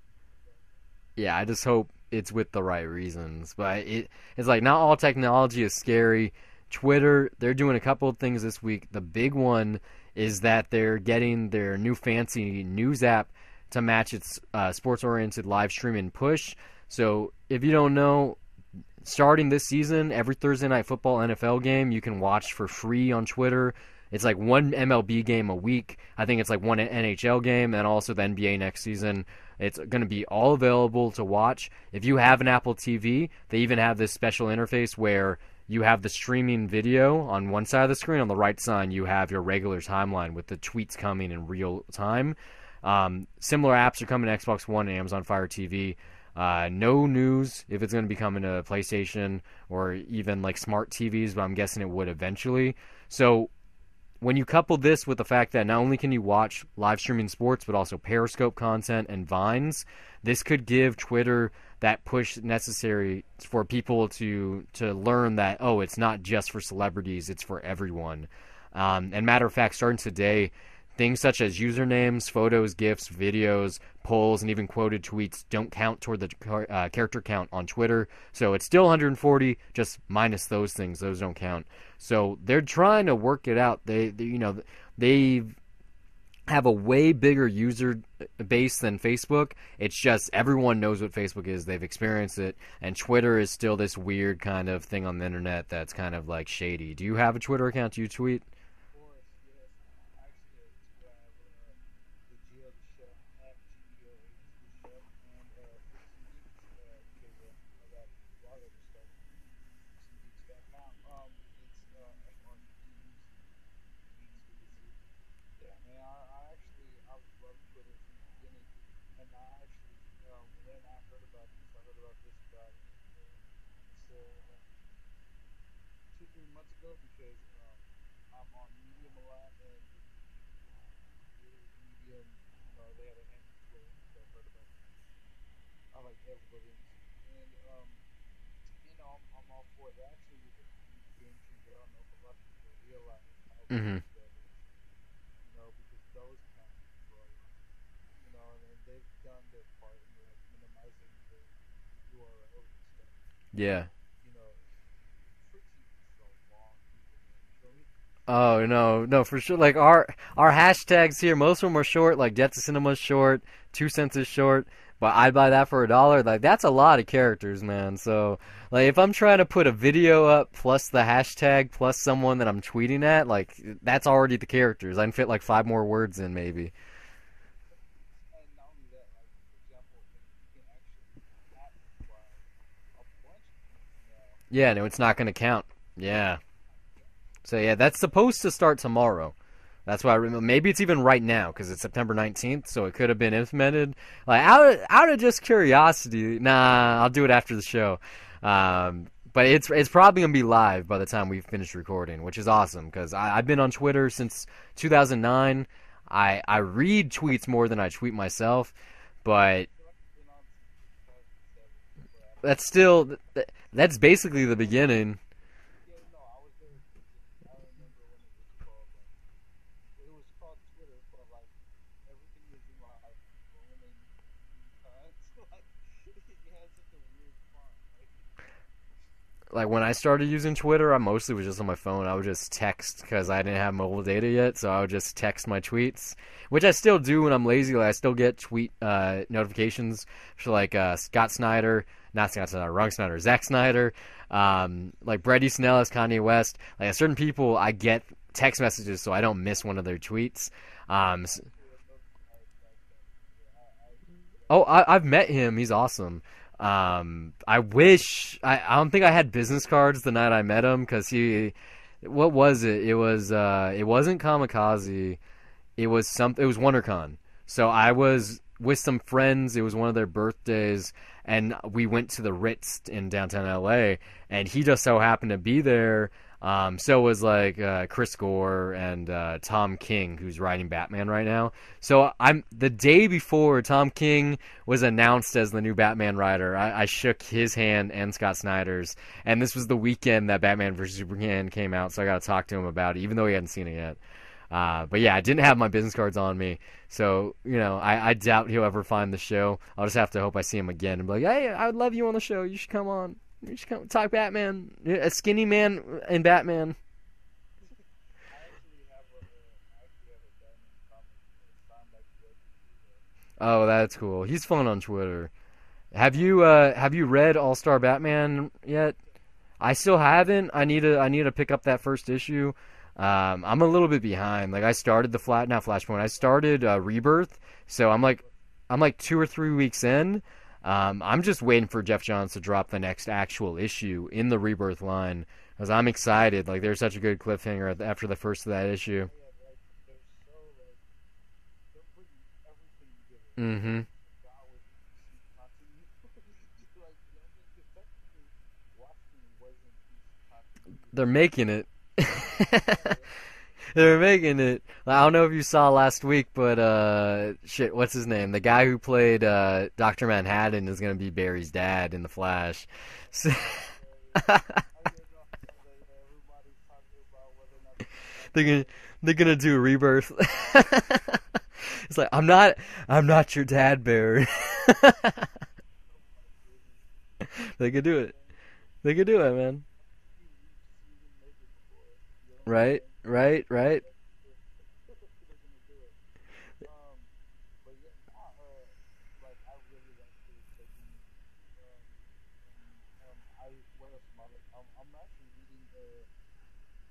But Yeah, I just hope it's with the right reasons. But it's like not all technology is scary. Twitter, they're doing a couple of things this week. The big one is that they're getting their new fancy news app to match its sports-oriented live stream and push. So if you don't know, starting this season, every Thursday night football NFL game you can watch for free on Twitter. It's like one MLB game a week. I think it's like one NHL game, and also the NBA next season. It's going to be all available to watch. If you have an Apple TV, they even have this special interface where you have the streaming video on one side of the screen. On the right side, you have your regular timeline with the tweets coming in real time. Similar apps are coming to Xbox One and Amazon Fire TV. No news if it's going to be coming to PlayStation or even like smart TVs, but I'm guessing it would eventually. So when you couple this with the fact that not only can you watch live streaming sports, but also Periscope content and Vines, this could give Twitter that push necessary for people to learn that, oh, it's not just for celebrities, it's for everyone. And matter of fact, starting today, things such as usernames, photos, GIFs, videos, polls, and even quoted tweets don't count toward the character count on Twitter. So it's still 140, just minus those things. Those don't count. So they're trying to work it out. They have a way bigger user base than Facebook. It's just everyone knows what Facebook is. They've experienced it. And Twitter is still this weird kind of thing on the internet that's kind of like shady. Do you have a Twitter account? Do you tweet? of course, yes, actually, I have the Geo the Chef at GEOH the Chef and Freaks and Geeks KM. I got a lot of other stuff. FreaksandGeeks.com. FREEKS Geeks with a Z. Yeah, man. I actually I've loved Twitter from the beginning, and I actually when I heard about this, I heard about this about so 2 3 months ago because I'm on Medium a lot, and Medium they had a hand in Twitter, so I heard about it. I like Ev Williams, and know, I'm all for it. It actually was a huge game changer. I don't know if a lot of people realize how Hmm. big that is. You know, because those counts for a lot. You know, and they've done their part in like minimizing the URLs and stuff. Yeah. You know, free TV is so long, people, man. You feel me? Oh no, no, for sure. Like our hashtags here, most of them are short. Like Death to Cinema is short, 2 cents is short. But I'd buy that for $1. Like that's a lot of characters, man. So like if I'm trying to put a video up plus the hashtag plus someone that I'm tweeting at, like that's already the characters. I can fit like 5 more words in maybe. And not only that, like for example, you can actually capitalize a bunch of things now. Yeah, no, it's not going to count. Yeah. Yeah. So yeah, that's supposed to start tomorrow. That's why I remember. Maybe it's even right now because it's September 19th, so it could have been implemented. Like out of just curiosity. Nah, I'll do it after the show. But it's probably gonna be live by the time we finish recording, which is awesome because I've been on Twitter since 2009. I read tweets more than I tweet myself, but I feel like I've been on since 2007, but I don't that's know. still that's basically the beginning. Yeah, no, I was there because I remember when it was called like it was called Twitter, but like everything was in like Roman times. Like it had such a weird font. Like Like when I started using Twitter, I mostly was just on my phone. I would just text because I didn't have mobile data yet, so I would just text my tweets, which I still do when I'm lazy. Like I still get tweet notifications for like Scott Snyder, not Scott Snyder, wrong Snyder, Zack Snyder, like Brett Easton Ellis, Kanye West. Like certain people, I get text messages so I don't miss one of their tweets. I'm Um, actually a notified by that either. I do that Oh, too. I've met him. He's awesome. I wish I don't think I had business cards the night I met him because he, what was it? It wasn't Kamikaze. It was WonderCon. So I was with some friends. It was one of their birthdays, and we went to the Ritz in downtown LA. And he just so happened to be there. So was like Chris Gore and Tom King, who's writing Batman right now. So I'm the day before Tom King was announced as the new Batman writer. I shook his hand and Scott Snyder's, and this was the weekend that Batman vs Superman came out. So I got to talk to him about it, even though he hadn't seen it yet. But yeah, I didn't have my business cards on me, so I doubt he'll ever find the show. I'll just have to hope I see him again and be like, "Hey, I would love you on the show. You should come on. You should come talk Batman. A skinny man in Batman." I actually have a Batman comic signed by Greg Capullo. Oh, that's cool. He's fun on Twitter. Have you read All Star Batman yet? I still haven't. I need to pick up that first issue. I'm a little bit behind. Like I started the not Flashpoint. I started Rebirth, so I'm like 2 or 3 weeks in. I'm just waiting for Jeff Johns to drop the next actual issue in the Rebirth line because I'm excited. Like there's such a good cliffhanger after the first of that issue. Yeah, like they're so like they're bringing everything together. Mm-hmm. I forgot with DC continuity. Like you know what I mean? Because technically, Watchmen wasn't DC They're continuity. making it. Yeah, They're making it. I don't know if you saw last week, but shit, what's his name? The guy who played Doctor Manhattan is gonna be Barry's dad in the Flash. So, yeah, yeah. I didn't know I saw that. Yeah, everybody's talking about whether or not they're gonna have they're him gonna back. they're gonna do a rebirth. It's like I'm not your dad, Barry. Oh my goodness. They could do it. Man, They could do it, man. we've seen them make it before. You know what I'm Right, saying? right, right. Like they're gonna do it. Um, but yeah, nah, like I really like the technique. Um, and what else am I like? I'm actually reading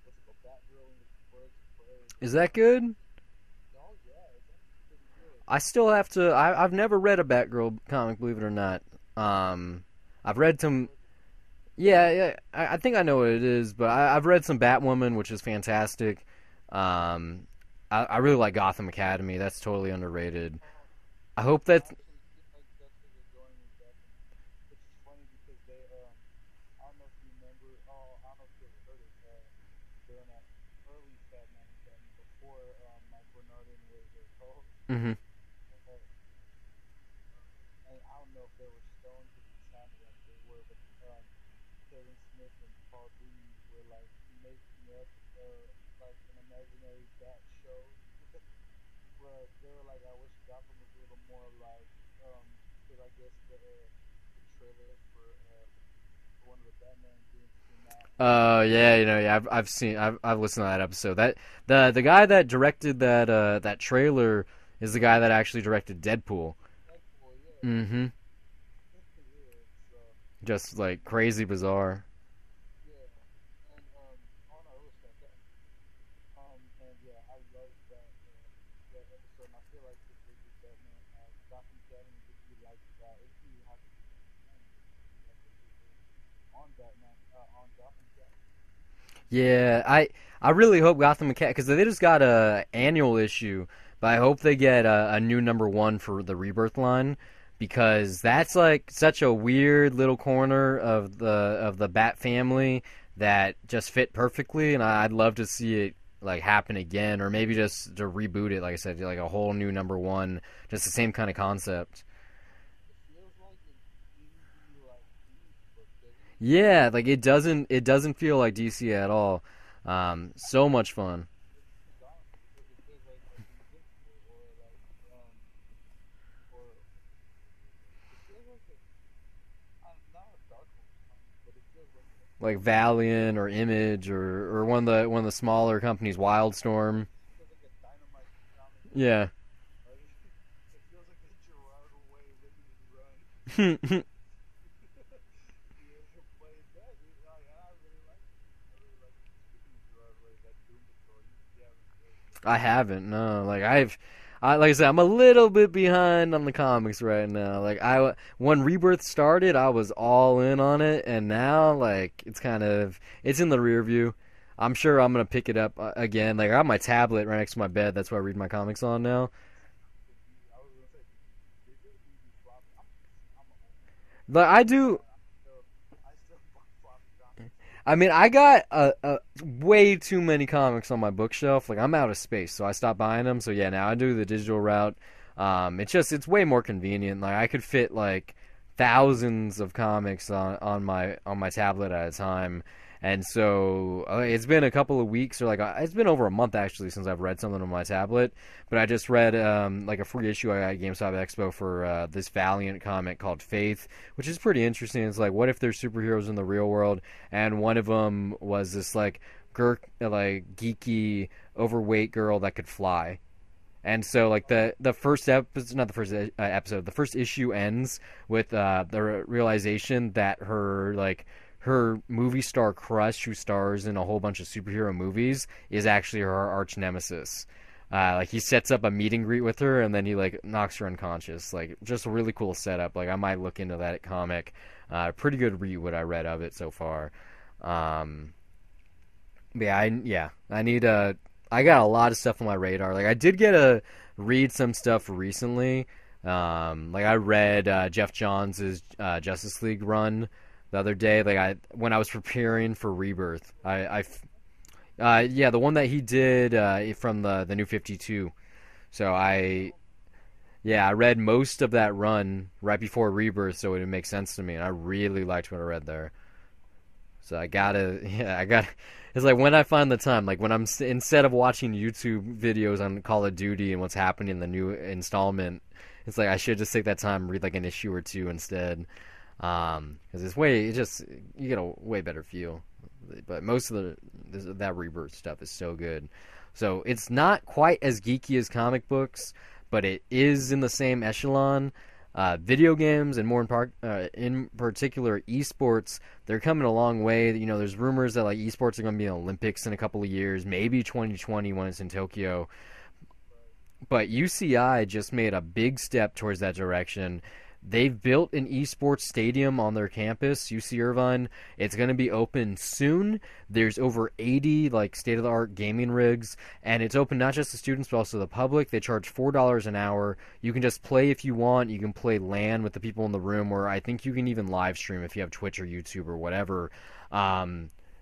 what's it called, Batgirl and the Birds of Prey. Is that good? Oh yeah, it's actually pretty good. I still have to. I've never read a Batgirl comic, believe it or not. I've read Never some. read it. Yeah, yeah. I think I know what it is, but I've read some Batwoman, which is fantastic. Um, I really like Gotham Academy. That's totally underrated. Oh, I hope that. I actually feel like that's where they're going with Gotham, which is funny because they I don't know if you remember. Oh, I don't know if you ever heard it. During that early Batman Academy before Mike Bernardin was co-host. Hmm. Uh, and I don't know if they were stoned because it sounded like they were, but Kevin Smith and Paul Dini were like making up like an imaginary bat show where they were like, I wish Gotham was a little more like, because I guess the trailer for one of the Batman games came out, and Yeah, yeah, I've listened to that episode. That the guy that directed that trailer is the guy that actually directed Deadpool. Deadpool, yeah, Mm-hmm. yeah, so Just like crazy bizarre. yeah, and oh no, it was fantastic. And yeah, I love that episode. And I feel like if they did Batman, Gotham Academy would be like that. It would be have to be like what they did on Batman, on Gotham Academy. Yeah, I really hope Gotham Cat because they just got a annual issue, but I hope they get a new #1 for the Rebirth line because that's like such a weird little corner of the Bat family that just fit perfectly, and I'd love to see it like happen again, or maybe just to reboot it, like I said, like a whole new #1, just the same kind of concept. It feels like an indie like comic book, doesn't it? Yeah, like it doesn't feel like DC at all. So much fun. It's bizarre because it feels like Invincible or it feels like not a Dark Horse comic, but it feels like Like Valiant or Image or one of the smaller companies, Wildstorm. it feels like a Dynamite comic. Yeah. Like, it feels like a Gerard Way limited run. Yeah, but it does. Like, I really like it. I really like it. Speaking of Gerard Way, that Doom Patrol, you haven't read it yet. I haven't. No. Like I said, I'm a little bit behind on the comics right now. Like when Rebirth started, I was all in on it, and now like it's in the rear view. I'm sure I'm gonna pick it up again. Like I got my tablet right next to my bed. That's where I read my comics on now. I was gonna say, did your DVD flop? I'm an old man. But I do. I still buy floppy comics. I mean, I got way too many comics on my bookshelf. Like I'm out of space, so I stopped buying them. So yeah, now I do the digital route. It's way more convenient. Like I could fit like thousands of comics on my tablet at a time. And so it's been a couple of weeks, or like it's been over a month actually since I've read something on my tablet. But I just read like a free issue I got at GameStop Expo for this Valiant comic called Faith, which is pretty interesting. It's like, what if there's superheroes in the real world? And one of them was this like like geeky, overweight girl that could fly. And so, like the first episode, not the first episode, the first issue ends with the realization that her movie star crush, who stars in a whole bunch of superhero movies, is actually her arch nemesis. Like he sets up a meet and greet with her, and then he like knocks her unconscious. Like just a really cool setup. Like I might look into that comic. Pretty good read what I read of it so far. Um, but I need I got a lot of stuff on my radar. Like I did get a read some stuff recently. Like I read Jeff Johns' Justice League run the other day. Like when I was preparing for Rebirth, yeah, the one that he did from the New 52. So I read most of that run right before Rebirth, so it would make sense to me, and I really liked what I read there. So I gotta, yeah, I got. It's like when I find the time, like when instead of watching YouTube videos on Call of Duty and what's happening in the new installment, it's like I should just take that time and read like an issue or two instead, because it just you get a way better feel. But most of that Rebirth stuff is so good. So it's not quite as geeky as comic books, but it is in the same echelon. Video games and in particular esports, they're coming a long way. You know, there's rumors that like esports are going to be in the Olympics in a couple of years, maybe 2020 when it's in Tokyo. But UCI just made a big step towards that direction. They've built an esports stadium on their campus, UC Irvine. It's going to be open soon. There's over 80 like state-of-the-art gaming rigs, and it's open not just to students but also the public. They charge $4 an hour. You can just play if you want. You can play LAN with the people in the room, or I think you can even live stream if you have Twitch or YouTube or whatever.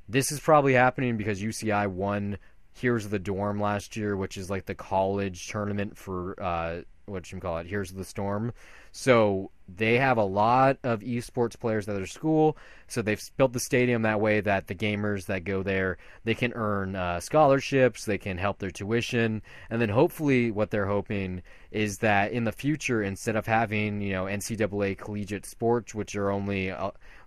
This is probably happening because UCI won Heroes of the Dorm last year, which is like the college tournament for Here's the Storm. So they have a lot of esports players at their school. So they've built the stadium that way that the gamers that go there, they can earn scholarships, they can help their tuition, and then hopefully what they're hoping is that in the future, instead of having NCAA collegiate sports, which are only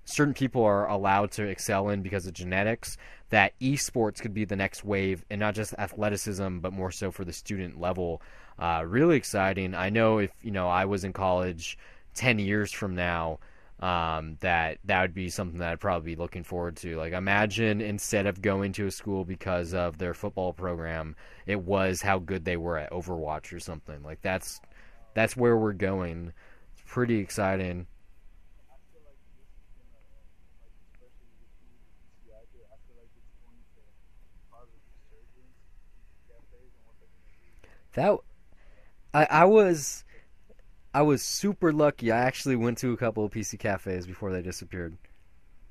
certain people are allowed to excel in because of genetics, that esports could be the next wave, and not just athleticism, but more so for the student level. Really exciting. I know if I was in college 10 years from now, that would be something that I'd probably be looking forward to. Like, imagine instead of going to a school because of their football program, it was how good they were at Overwatch or something. Like, that's where we're going. It's pretty exciting. I feel like this is gonna, like, especially with the UCI bit, I feel like it's going to cause a resurgence in cafes and what they're gonna do. That I was super lucky. I actually went to a couple of PC cafes before they disappeared.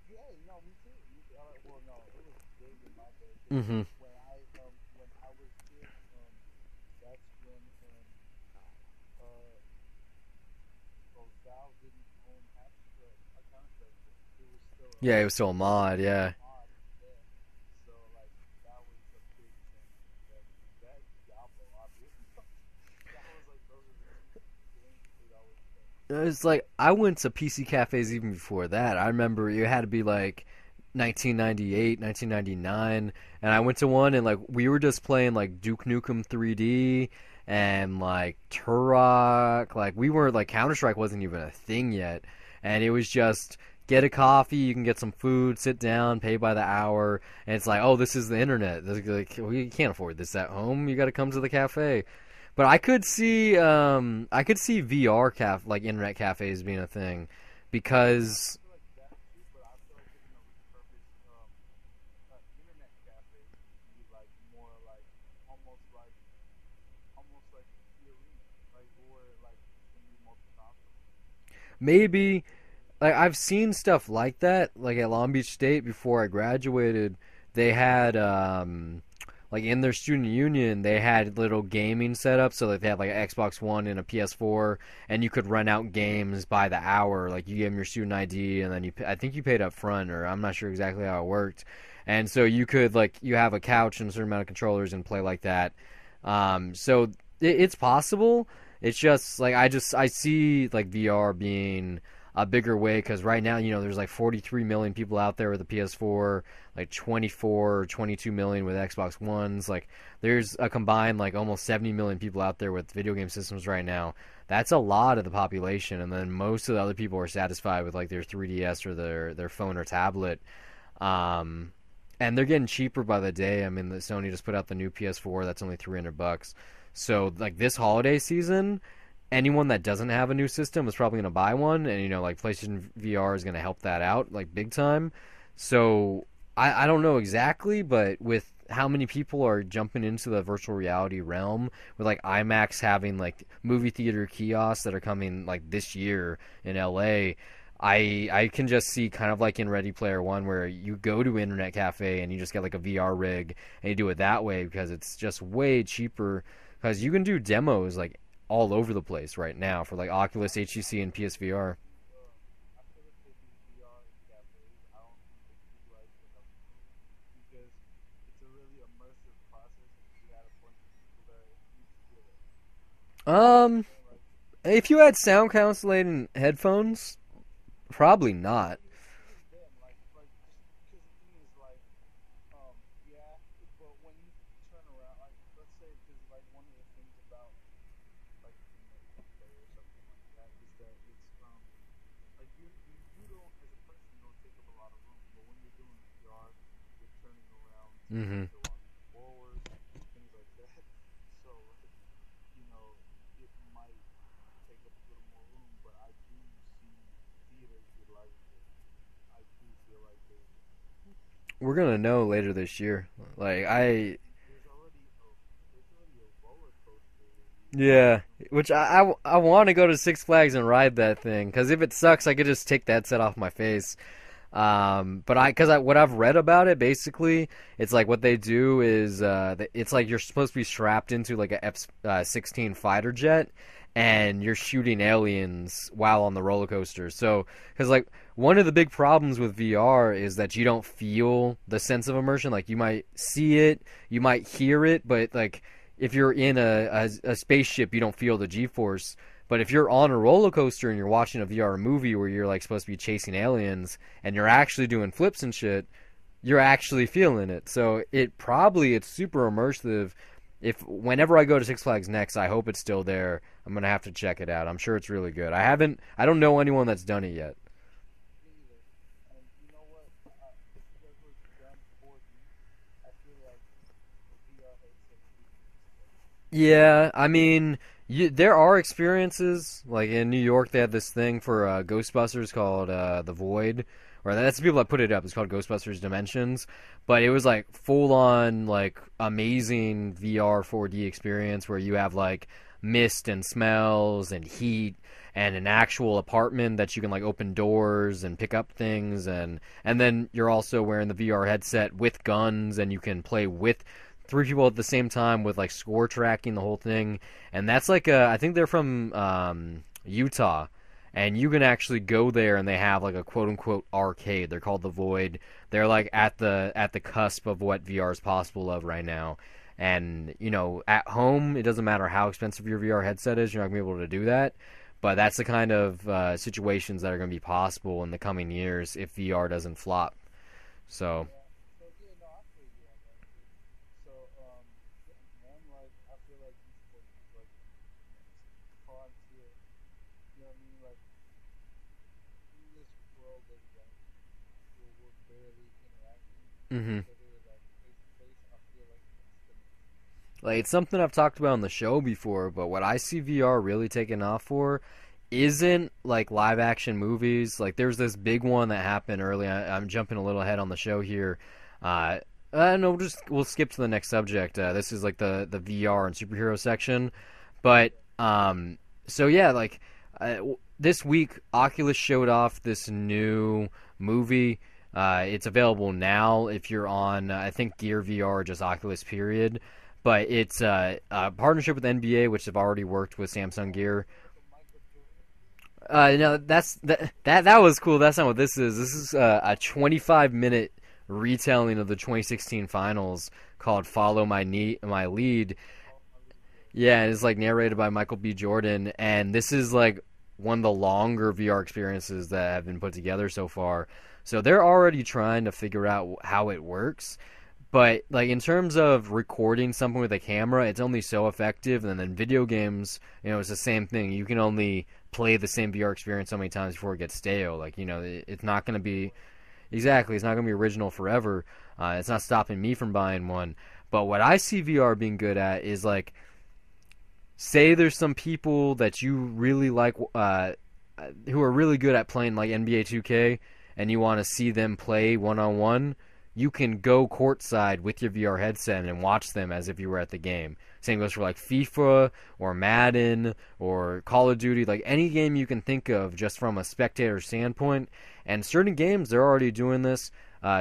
Yeah, no, me too. Well, no, it was big in my day because Hmm. when I was a kid, that's when uh, Valve didn't own Counter Strike. It was still Yeah, it was still a mod. Yeah. mod, yeah. So like that was a big thing. That Diablo, obviously. That was like those are the two games that I was playing. It's like I went to PC cafes even before that. I remember it had to be like 1998, 1999, and I went to one and like we were just playing like Duke Nukem 3D and like Turok. Like we weren't like Counter Strike wasn't even a thing yet, and it was just get a coffee, you can get some food, sit down, pay by the hour, and it's like, oh, this is the internet. Like, we can't afford this at home. You got to come to the cafe. But I could see VR like internet cafes being a thing, because I feel like that too, but I feel like they're gonna repurpose internet cafes to be like more like almost like almost like the arena, like where like it's gonna be multi-console. maybe like I've seen stuff like that, like at Long Beach State before I graduated. They had like in their student union, they had little gaming setups, so like they had like an Xbox One and a PS4, and you could rent out games by the hour. Like you gave them your student ID, and then I think you paid up front, or I'm not sure exactly how it worked. And so you could like you have a couch and a certain amount of controllers and play like that. So it's possible. It's just like I see like VR being a bigger way because right now there's like 43 million people out there with a PS4, like 24 or 22 million with Xbox Ones. Like there's a combined like almost 70 million people out there with video game systems right now. That's a lot of the population, and then most of the other people are satisfied with like their 3DS or their phone or tablet. Um, and they're getting cheaper by the day. I mean, the Sony just put out the new PS4 that's only $300. So like this holiday season, anyone that doesn't have a new system is probably going to buy one, and like PlayStation VR is going to help that out like big time. So I don't know exactly, but with how many people are jumping into the virtual reality realm, with like IMAX having like movie theater kiosks that are coming like this year in LA, I can just see kind of like in Ready Player One where you go to an internet cafe and you just get like a VR rig and you do it that way because it's just way cheaper, because you can do demos like all over the place right now for like Oculus, HTC, and PSVR. I feel like they do VR in cafes. I don't think they utilize it enough because it's a really immersive process, and if you had a bunch of people there, you feel it. You know what I'm Um, saying? Like if you had sound canceling headphones, probably not. even then, like just because the thing is like yeah, but when you turn around, like let's say because like one of the things about like being a Wii player or something like that is that it's like you don't as a person you don't take up a lot of room, but when you're doing VR, you're turning around, Hmm. sometimes you're walking forward, things like that. So like it might take up a little more room, but I do see theaters utilizing it. I do feel like they do. We're gonna know later this year. Like I, There's already a roller coaster yeah, in the which works. I want to go to Six Flags and ride that thing because if it sucks, I could just take that set off my face. But what I've read about it, basically, it's like what they do is, it's like you're supposed to be strapped into like a F-16 fighter jet, and you're shooting aliens while on the roller coaster. So, because like one of the big problems with VR is that you don't feel the sense of immersion. Like you might see it, you might hear it, but like if you're in a spaceship, you don't feel the G-force. But if you're on a roller coaster and you're watching a VR movie where you're like supposed to be chasing aliens and you're actually doing flips and shit, you're actually feeling it. So it's super immersive. If whenever I go to Six Flags next, I hope it's still there. I'm gonna have to check it out. I'm sure it's really good. I don't know anyone that's done it yet. Me either. And you know what? If you guys were done 4D, I feel like the VR headset would be Yeah, I mean, there are experiences like in New York. They had this thing for Ghostbusters called the Void, or that's the people that put it up. It's called Ghostbusters Dimensions, but it was like full on like amazing VR 4D experience where you have like mist and smells and heat and an actual apartment that you can like open doors and pick up things and then you're also wearing the VR headset with guns and you can play with three people at the same time with like score tracking the whole thing. And that's like I think they're from Utah, and you can actually go there and they have like a quote unquote arcade. They're called the Void. They're like at the cusp of what VR is possible of right now. And you know, at home, it doesn't matter how expensive your VR headset is, you're not gonna be able to do that. But that's the kind of situations that are going to be possible in the coming years if VR doesn't flop. So, yeah. So yeah, no, I feel you on that too. So yeah, man, like I feel like esports is like the next frontier. You know what I mean? Like in this world of like where we're barely interacting, hmm whether like face to face, I feel like that's the next thing. like it's something I've talked about on the show before, but what I see VR really taking off for isn't like live action movies. Like there's this big one that happened early. I'm jumping a little ahead on the show here. Uh, no, we'll skip to the next subject. This is like the VR and superhero section, but so yeah, like this week Oculus showed off this new movie. It's available now if you're on I think Gear VR or just Oculus period. But it's a partnership with NBA, which have already worked with Samsung Gear. Like a Michael Jordan movie. No, that was cool. That's not what this is. This is a 25-minute retelling of the 2016 finals called "Follow My Lead." Follow my lead. Yeah. Yeah, and it's like narrated by Michael B. Jordan, and this is like one of the longer VR experiences that have been put together so far. So they're already trying to figure out how it works. But like in terms of recording something with a camera, it's only so effective. And then video games, you know, it's the same thing. You can only play the same VR experience so many times before it gets stale. Like you know, it's not going to be exactly. It's not going to be original forever. It's not stopping me from buying one. But what I see VR being good at is like, say there's some people that you really like, who are really good at playing like NBA 2K, and you want to see them play one on one, you can go courtside with your VR headset and watch them as if you were at the game. Same goes for like FIFA or Madden or Call of Duty, like any game you can think of just from a spectator standpoint. And certain games, they're already doing this.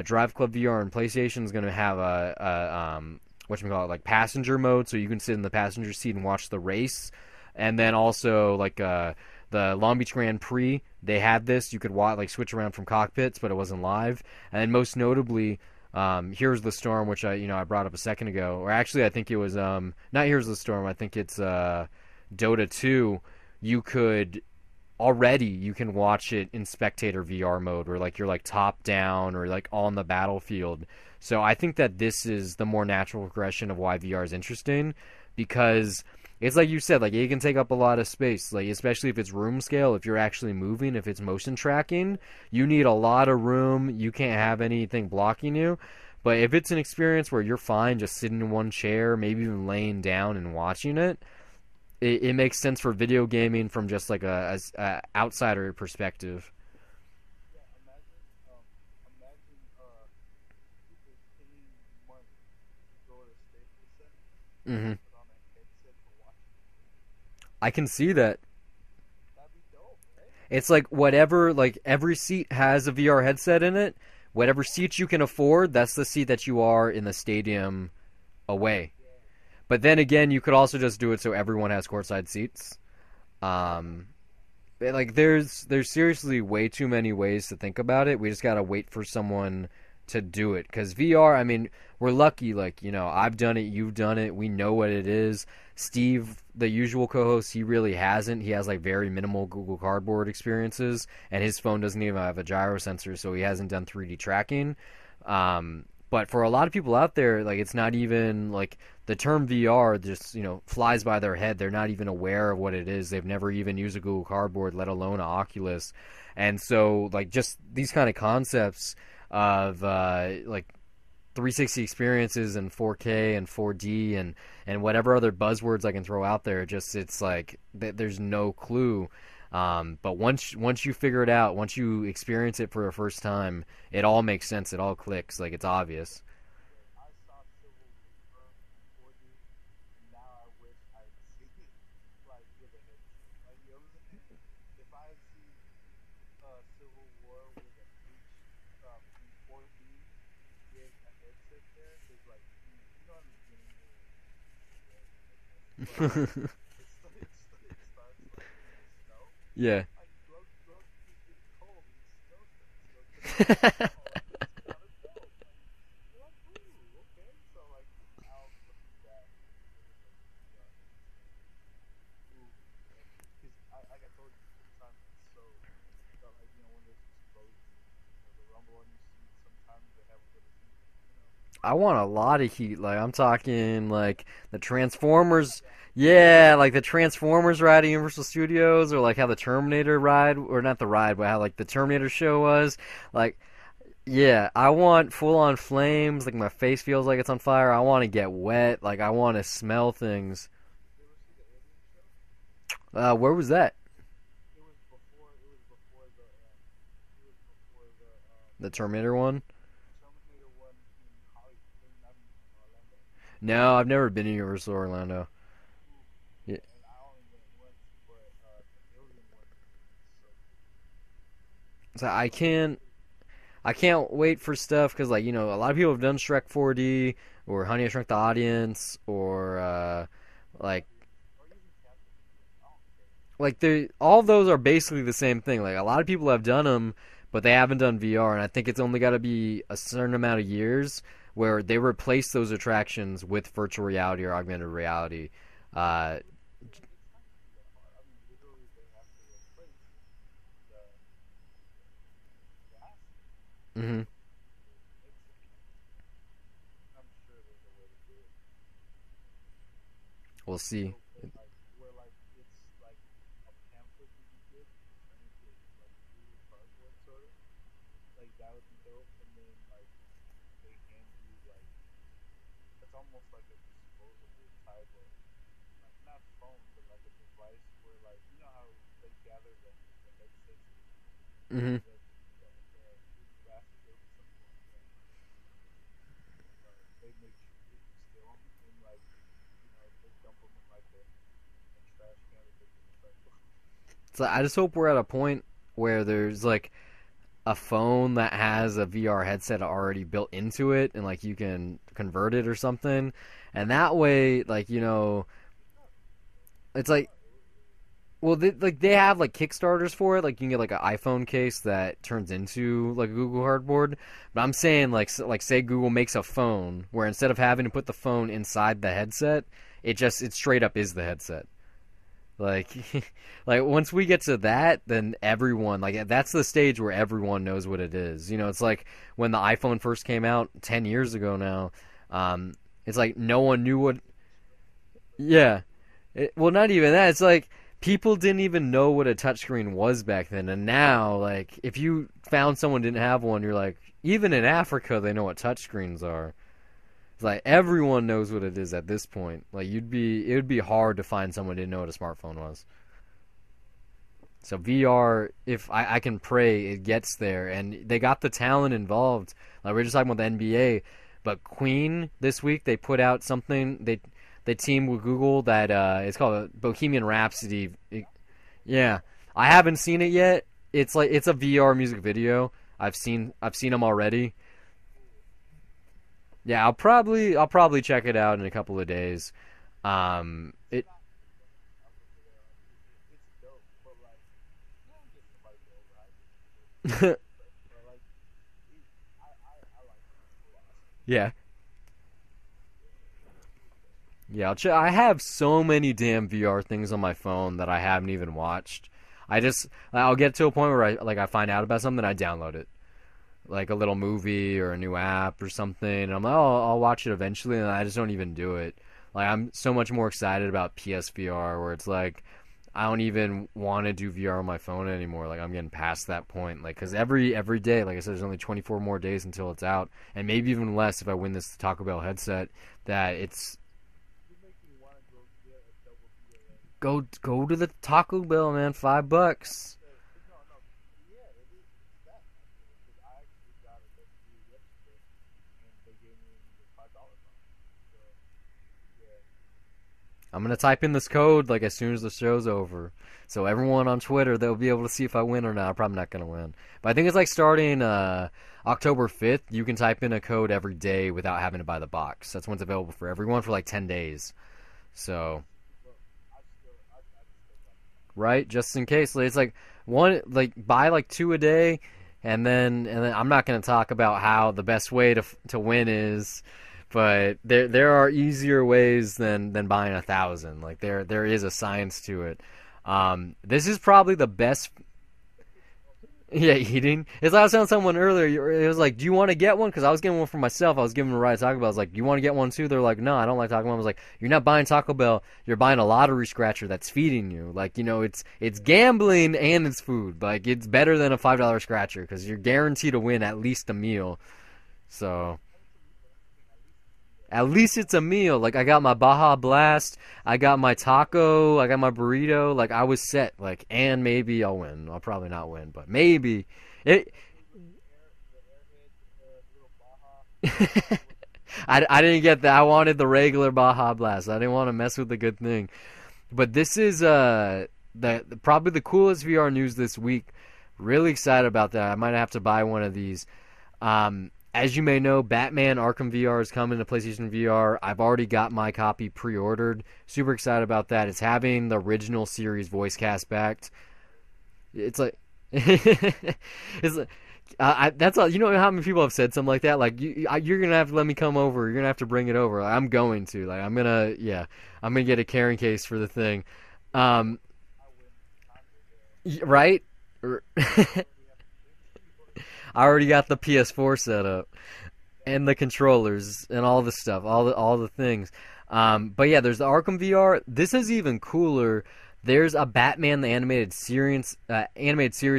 Drive Club VR and PlayStation is going to have a like passenger mode, so you can sit in the passenger seat and watch the race. And then also like the Long Beach Grand Prix, they had this. You could like switch around from cockpits, but it wasn't live. And then most notably, Here's the Storm, which I brought up a second ago, or actually I think it was not Here's the Storm. I think it's Dota 2. You can watch it in spectator VR mode, where like you're like top down or like on the battlefield. So I think that this is the more natural progression of why VR is interesting, because it's like you said, like it can take up a lot of space, like especially if it's room scale, if you're actually moving, if it's motion tracking, you need a lot of room. You can't have anything blocking you. But if it's an experience where you're fine just sitting in one chair, maybe even laying down and watching it makes sense for video gaming from just like a outsider perspective. Yeah. Imagine people paying money to go to Staples Center and hmm put on a headset to watch the game. I can see that. That'd be dope, right? It's like whatever, like every seat has a VR headset in it. Whatever seat you can afford, that's the seat that you are in the stadium away. Yeah. But then again, you could also just do it so everyone has courtside seats. Um, like there's seriously way too many ways to think about it. We just gotta wait for someone to do it. Because VR, I mean, we're lucky. Like I've done it, you've done it. We know what it is. Steve, the usual co-host, he really hasn't. He has like very minimal Google Cardboard experiences, and his phone doesn't even have a gyro sensor, so he hasn't done 3D tracking. But for a lot of people out there, like it's not even like the term VR just flies by their head. They're not even aware of what it is. They've never even used a Google Cardboard, let alone an Oculus. And so like just these kind of concepts of like 360 experiences and 4K and 4D and whatever other buzzwords I can throw out there, just it's like there's no clue. But once you figure it out, once you experience it for the first time, it all makes sense. It all clicks. Like it's obvious. I saw Civil War before this, and now I wish I'd seen it like with a headset. Like you know what I'm saying? If I had seen Civil War with a in 4D with a headset there, because like you know in the beginning it was red, I guess, but like it starts like in the snow. Yeah. Like Grogu just gets cold and snow starts. So to me, I'm like, oh, like this is kind of dope. Like, you're like, ooh, okay. So like, I'll look at that and get it like VR headset. Ooh, like, cause like I told you, sometimes it's so that like when there's explosions or the rumble on your seat, sometimes they have a little heat. I want a lot of heat. Like I'm talking like the Like Transformers. that. Yeah, like the Transformers ride at Universal Studios, or like how the Terminator ride, or not the ride, but how like the Terminator show was. Like, yeah, I want full on flames. Like my face feels like it's on fire. I want to get wet. Like I want to smell things. You ever see the Alien show? Where was that? It was before. It was before the. It was before The Terminator one? Terminator one in Hollywood. I mean, in Orlando. No, I've never been to Universal Orlando. Ooh, Yeah. and I only went once, but the Alien one is so cool. So So I can't wait for stuff because like a lot of people have done Shrek 4D or Honey I Shrunk the Audience or like or even Captain America. I don't care. they all those are basically the same thing. Like a lot of people have done them, but they haven't done VR, and I think it's only got to be a certain amount of years where they replace those attractions with virtual reality or augmented reality. Uh, It's not gonna be that hard. I mean, literally, they have to replace the glasses hmm with headset. I'm sure there's a way to do it. We'll That'd be see. dope. Like where like it's like a pamphlet that you get and you turn into like Google Cardboard sort of. Like that would be dope. And then like they hand you like it's almost like a disposable type of like not phone but like a device where like you know how they gather the headsets hmm the the 3D glasses, it would be something like that. They make sure they distill them and like they dump them in like a trash can that they can recycle. So I just hope we're at a point where there's like a phone that has a VR headset already built into it, and like you can convert it or something, and that way, like it's like well, they have like Kickstarters for it. Like you can get like an iPhone case that turns into like a Google Cardboard. But I'm saying like say Google makes a phone where instead of having to put the phone inside the headset, it straight up is the headset. Like like once we get to that, then everyone like that's the stage where everyone knows what it is. It's like when the iPhone first came out 10 years ago now. It's like no one knew what. Yeah. Well, not even that. It's like people didn't even know what a touchscreen was back then, and now, like, if you found someone didn't have one, you're like, even in Africa, they know what touchscreens are. It's like everyone knows what it is at this point. Like, it would be hard to find someone who didn't know what a smartphone was. So VR, if I can pray it gets there, and they got the talent involved. Like we are just talking about the NBA, but Queen this week they put out something. They teamed with Google that it's called Bohemian Rhapsody. Yeah, I haven't seen it yet. It's a VR music video. I've seen them already. Yeah, I'll probably check it out in a couple of days. It's It not. I'll look it up. But like, I like it a lot. Yeah. Yeah, I have so many damn VR things on my phone that I haven't even watched. I'll get to a point where I find out about something, I download it, like a little movie or a new app or something. And I'm like, oh, I'll watch it eventually, and I just don't even do it. Like I'm so much more excited about PSVR, where it's like I don't even want to do VR on my phone anymore. Like I'm getting past that point. Like because every day, like I said, there's only 24 more days until it's out, and maybe even less if I win this Taco Bell headset. That it's You make me want to go get a double B already. go to the Taco Bell, man. $5. No, no, yeah, it is. It's that actually. Because I actually got a double B yesterday, and they gave me the $5 off. So yeah, I'm gonna type in this code like as soon as the show's over, so everyone on Twitter they'll be able to see if I win or not. I'm probably not gonna win, but I think it's like starting October 5th. You can type in a code every day without having to buy the box. That's when it's available for everyone for like 10 days. So but I just still got it. right, just in case, like, it's like one like buy like two a day, and then I'm not gonna talk about how the best way to win is. But there are easier ways than buying 1,000. Like there is a science to it. This is probably the best. Yeah, eating. It's like I was telling someone earlier. It was like, "Do you want to get one?" Because I was getting one for myself. I was giving them a ride to Taco Bell. I was like, "Do you want to get one too?" They're like, "No, I don't like Taco Bell." I was like, "You're not buying Taco Bell. You're buying a lottery scratcher that's feeding you. Like, it's gambling and it's food. Like, it's better than a $5 scratcher because you're guaranteed to win at least a meal. So." At least it's a meal. Like I got my Baja Blast, I got my taco, I got my burrito. Like I was set. Like and maybe I'll win. I'll probably not win, but maybe. It. The airhead, little Baja. I didn't get that. I wanted the regular Baja Blast. I didn't want to mess with the good thing. But this is probably the coolest VR news this week. Really excited about that. I might have to buy one of these. As you may know, Batman Arkham VR is coming to PlayStation VR. I've already got my copy pre-ordered. Super excited about that. It's having the original series voice cast backed. It's like, it's like, that's all. You know how many people have said something like that? Like you're gonna have to let me come over. You're gonna have to bring it over. Like, I'm going to. Like I'm gonna get a carrying case for the thing. Um, I win Taco Bell. right? I already have the video. I already got the PS4 set up and the controllers and all the stuff, all the things. But yeah, there's the Arkham VR. This is even cooler. There's a Batman the animated series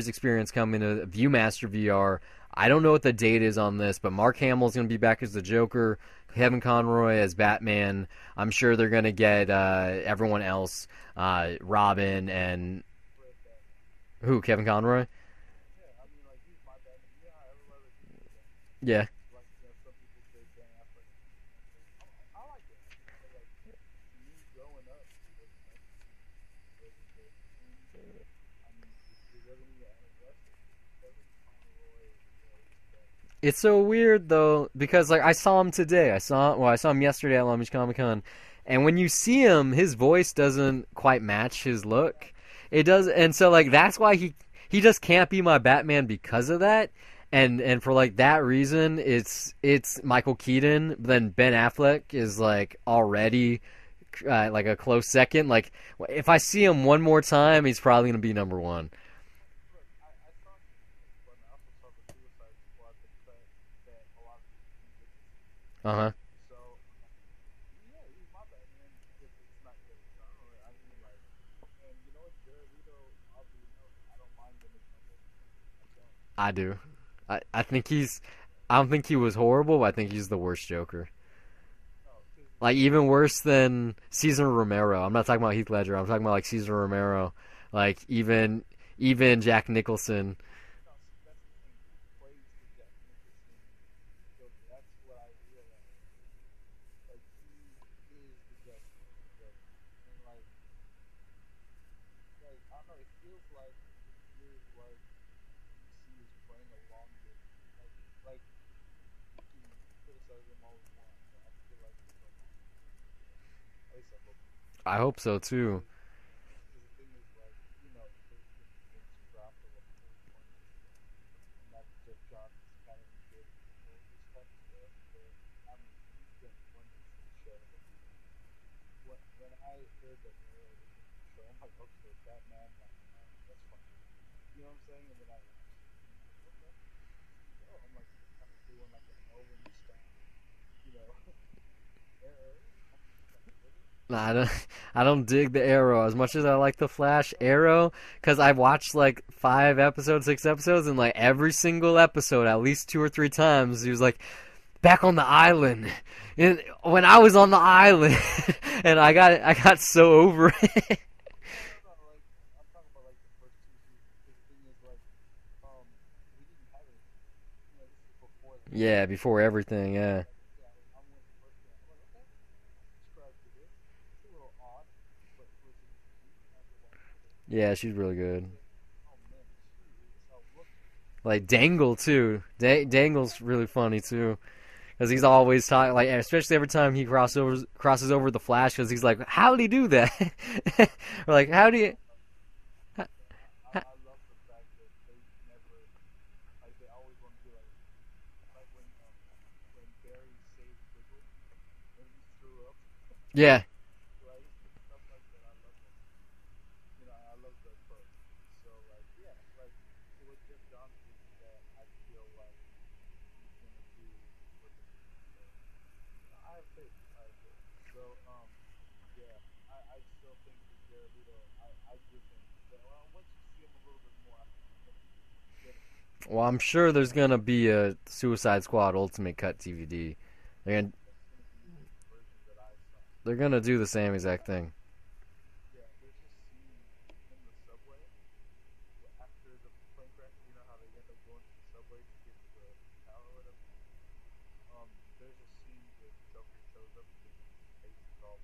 experience coming to ViewMaster VR. I don't know what the date is on this, but Mark Hamill's going to be back as the Joker, Kevin Conroy as Batman. I'm sure they're going to get everyone else, Robin and Fred Batman. who? Kevin Conroy. Yeah, I mean, like, he's my Batman. You know how everybody like his Batman? Yeah. Like, some people say Ben Affleck is his Batman. I like Ben Affleck, but, like, me growing up, it wasn't necessary. It wasn't the thing. I mean, it wasn't even Adam West. Kevin Conroy was Batman. It's so weird though because like I saw him today. I saw him yesterday at Long Beach Comic Con, and when you see him, his voice doesn't quite match his look. It does, and so like that's why he just can't be my Batman because of that. And for like that reason, it's Michael Keaton. Then Ben Affleck is like already like a close second. Like if I see him one more time, he's probably gonna be number one. Look, I saw him, but I also saw the Suicide Squad, the cut that a lot of people think is his. Uh huh. So, yeah, he's my Batman if it's not Kevin Conroy. I mean, like, and you know what, Jared Leto, oddly enough, I don't mind him as my Batman. I don't. I do. I think he's. I don't think he was horrible, but I think he's the worst Joker. No, because Like even worse than Cesar Romero. I'm not talking about Heath Ledger. I'm talking about like Cesar Romero. Like even Jack Nicholson. no, see, that's the thing. He plays the Jack Nicholson Joker. That's what I realized. Like, he is the Jack Nicholson Joker, and I don't know. It feels like DC is playing along with, like you can criticize them all you want, but I feel like they're along with it. At least I hope. I hope so too. Because the thing is, like, there's been things dropped of a full Punisher film. John is kind of engaged in all this type of stuff, but I mean, he's been wonders for the show. When I heard that Arrow was in the show, I'm like, okay, Batman, like, that's fine. You know what I'm saying? And then I watched it, and I'm like, okay, oh, I'm like kind of doing like an Owen style, you know, Arrow. I'm kind of with it. Nah, I don't dig the Arrow as much as I like the Flash Arrow, because I've watched like 5 episodes, 6 episodes, and like every single episode, at least 2 or 3 times, he was like, back on the island. And when I was on the island, and I got so over it. No, like I'm talking about like the first 2 seasons. Because the thing is, like, um, we didn't have it. You know, this is before the Yeah, before everything, yeah. like, yeah, I'm when it first came out. I'm like, okay, I'll subscribe to this. It's a little odd, but Felicity Smoot after watching it, Yeah, she's really good. like, oh man, she is a rookie. Like Dangle too. Dangle's really funny too, because he's always talking like, especially every time he crosses over the Flash, because he's like, how did he do that? Or like, how do you? I love the fact that they never like they always want to be like when Barry saved Diggle when he threw up, Yeah, right? Stuff like that. I love that. You know, I love the approach. So like yeah, like so what Jeff Johns did to that, I feel like he's gonna do with the movie. So I have faith. I have faith. So yeah, I still think that Jared Leto. I do think that well, once you see him a little bit more, I think you're gonna get him. well, I'm sure there's gonna be a Suicide Squad Ultimate Cut DVD. They're gonna That's gonna be the version that I saw. they're gonna do the same exact thing. Yeah, there's this scene in the subway after the plane crash. You know how they end up going to the subway to get to the tower or whatever. There's a scene where the Joker shows up and his face is all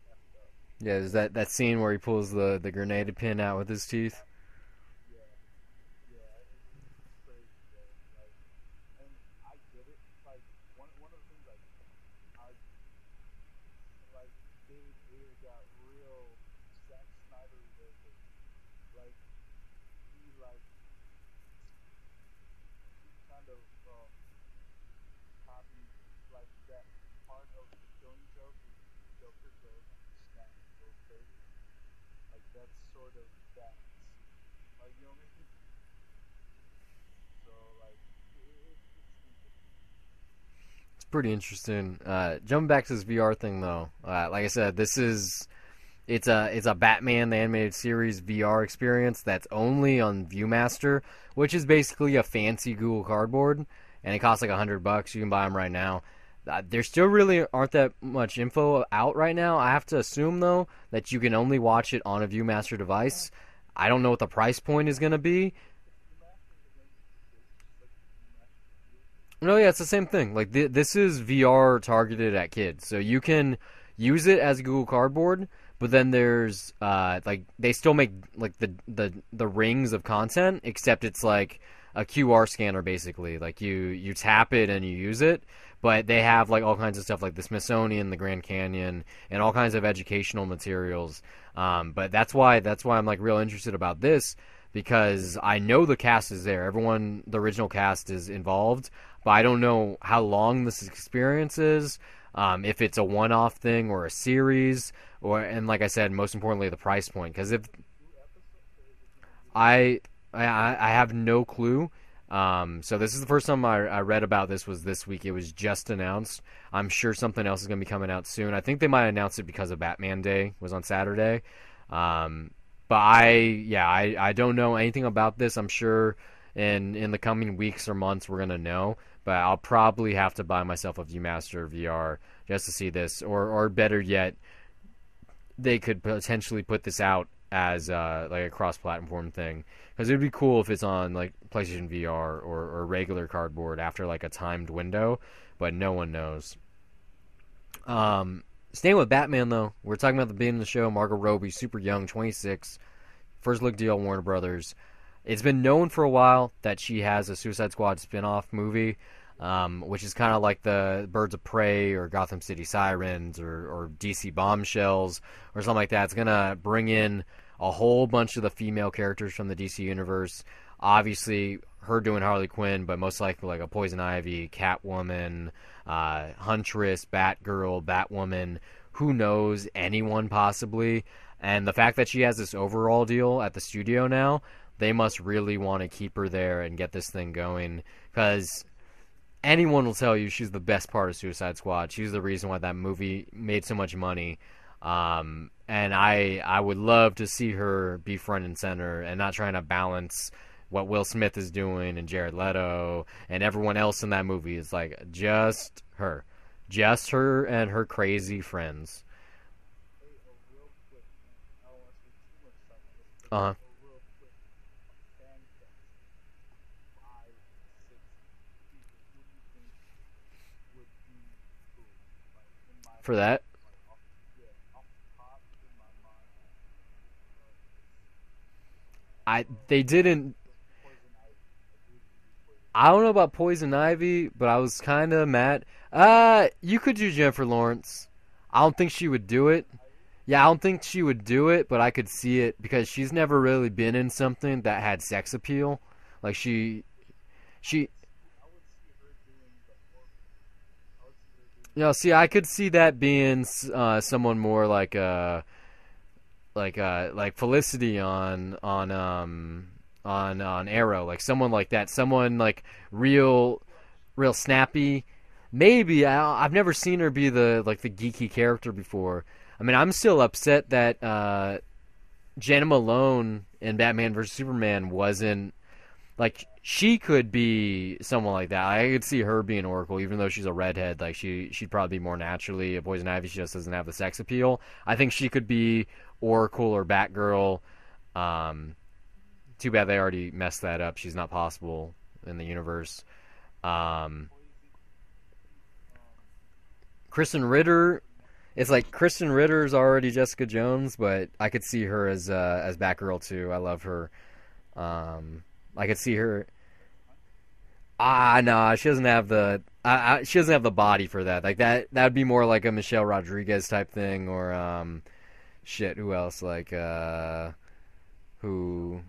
messed up. Yeah, there's that scene where he pulls the grenade pin out with his teeth. Yeah, yeah, it's crazy though. Like, and I get it. Like one of the things I like David Ayer got real Zack Snyder with it. Like he he kind of copied like that part of the Killing Joke where the Joker goes on the snap and goes crazy. Like that's sort of that scene. Like you know what I mean? So like it's interesting. It's pretty interesting. Jumping back to this VR thing though, like I said, it's a Batman the animated series VR experience that's only on ViewMaster, which is basically a fancy Google Cardboard, and it costs like $100. You can buy them right now. There still really aren't that much info out right now. I have to assume though that you can only watch it on a ViewMaster device. I don't know what the price point is gonna be. Remaster is the name of the kids, just like remaster for kids. No, yeah, it's the same thing. Like this is VR targeted at kids, so you can use it as Google Cardboard. But then there's like they still make like the rings of content, except it's like a QR scanner basically. Like you tap it and you use it. But they have like all kinds of stuff like the Smithsonian, the Grand Canyon, and all kinds of educational materials. But that's why I'm like real interested about this, because I know the cast is there. Everyone, the original cast is involved, but I don't know how long this experience is. If it's a one-off thing or a series, and like I said, most importantly, the price point. Because if 2 episodes, or is it gonna be I have no clue. So this is the first time I read about this was this week. It was just announced. I'm sure something else is going to be coming out soon. I think they might announce it because of Batman Day was on Saturday. But I don't know anything about this. I'm sure in the coming weeks or months we're going to know. But I'll probably have to buy myself a ViewMaster VR just to see this. Or better yet, they could potentially put this out as like a cross-platform thing, because it would be cool if it's on like PlayStation VR or regular cardboard after like a timed window, but no one knows. Staying with Batman though, we're talking about the beginning of the show. Margot Robbie, super young, 26, first look deal, Warner Brothers. It's been known for a while that she has a Suicide Squad spin-off movie, which is kind of like the Birds of Prey or Gotham City Sirens or DC Bombshells or something like that. It's going to bring in a whole bunch of the female characters from the DC universe. Obviously, her doing Harley Quinn, but most likely like a Poison Ivy, Catwoman, Huntress, Batgirl, Batwoman. Who knows? Anyone possibly. And the fact that she has this overall deal at the studio now, they must really want to keep her there and get this thing going. Because anyone will tell you she's the best part of Suicide Squad. She's the reason why that movie made so much money. And I would love to see her be front and center and not trying to balance what Will Smith is doing and Jared Leto and everyone else in that movie. It's like just her and her crazy friends. Hey, real quick, man. I don't want to speak too much time on this, but Uh huh. real quick, fan fest, 5, 6 people. Who do you think would be cool? Like in my For mind, that, like off the top in my mind, they didn't. Poison Ivy. I do believe Poison I Ivy. don't know about Poison Ivy, but I was kind of mad. You could do Jennifer Lawrence. I don't think she would do it. Ivy? Yeah, I don't think she would do it, but I could see it because she's never really been in something that had sex appeal. Like she, I would see her doing the Oracle. I would see her doing you know, see, I could see that being someone more like Felicity on Arrow, like someone like that, someone like real snappy. Maybe I've never seen her be the geeky character before. I mean, I'm still upset that Jana Malone in Batman vs Superman wasn't like she could be someone like that. I could see her being Oracle, even though she's a redhead. Like she'd probably be more naturally a Poison Ivy. She just doesn't have the sex appeal. I think she could be Oracle or Batgirl. Um, Too bad they already messed that up. She's not possible in the universe. Um, Poison. Kristen Ritter. It's like Kristen Ritter's already Jessica Jones, but I could see her as Batgirl too. I love her. Um, I could see her. No, she doesn't have the. She doesn't have the body for that. Like that. That would be more like a Michelle Rodriguez type thing, or shit. Who else? Like who?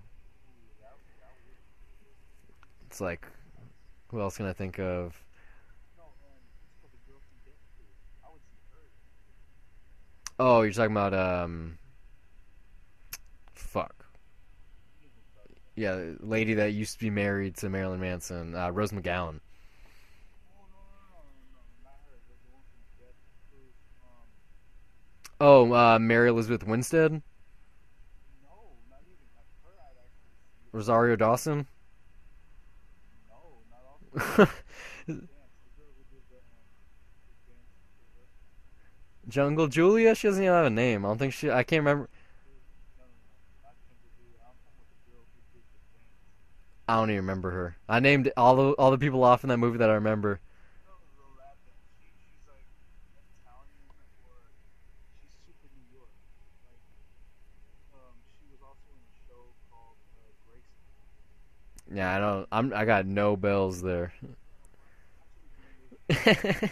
It's like who else can I think of? No, what's called the girl from Deathloop? I would see her. Oh, you're talking about fuck. You know who I'm talking about. Yeah, lady that used to be married to Marilyn Manson, Rose McGowan. Oh no, not her. The one from Deathloop. Oh, Mary Elizabeth Winstead, No, not even like her. I'd actually see. Rosario Dawson. No, not also her. Dance. The girl who did the dance for wrestling. Jungle Julia. She doesn't even have a name. I don't think she. I can't remember. No, not Kendra Julia. I'm talking about the girl who did the dance. I don't even remember her. I named all the people off in that movie that I remember. No, the lap dance. She's like Italian or she's super New York. Like, she was also in a show called Gracie. Yeah, I don't. I got no bells there. Actually, can't.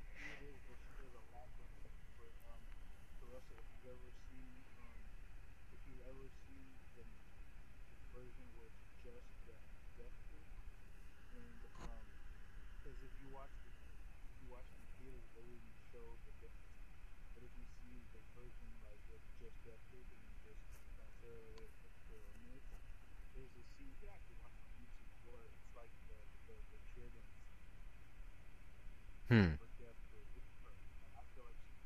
Who it is, but she does a lap dance for Russell. If you've ever seen the version where it's just Deathloop, and because if you watch the theaters, they wouldn't show the dance. But if you see the version like with just Deathloop and you just transfer it to a mix, there's a scene you can actually watch on YouTube where it's like the cheer dance scene Hmm. for Deathloop. It's perfect. Like, I feel like she.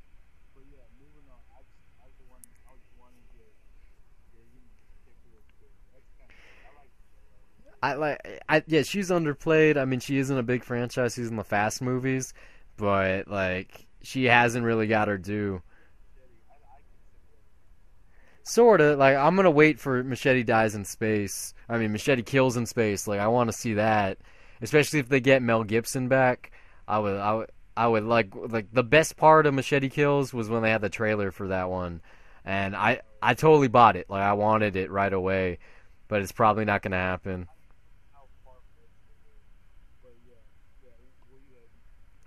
But yeah, moving on. I was wanting your pick real quick. X Men. I like Michelle Rodriguez. Yeah, she's underplayed. I mean, she is in a big franchise. She's in the Fast movies, but like she hasn't really got her due. Machete. I consider that a fan. Sorta. Like I'm gonna wait for Machete dies in space. I mean, Machete kills in space. Like I want to see that, especially if they get Mel Gibson back. I would like the best part of Machete Kills was when they had the trailer for that one, and I totally bought it. Like I wanted it right away, but it's probably not gonna happen. How far fetched it is. But yeah. What do you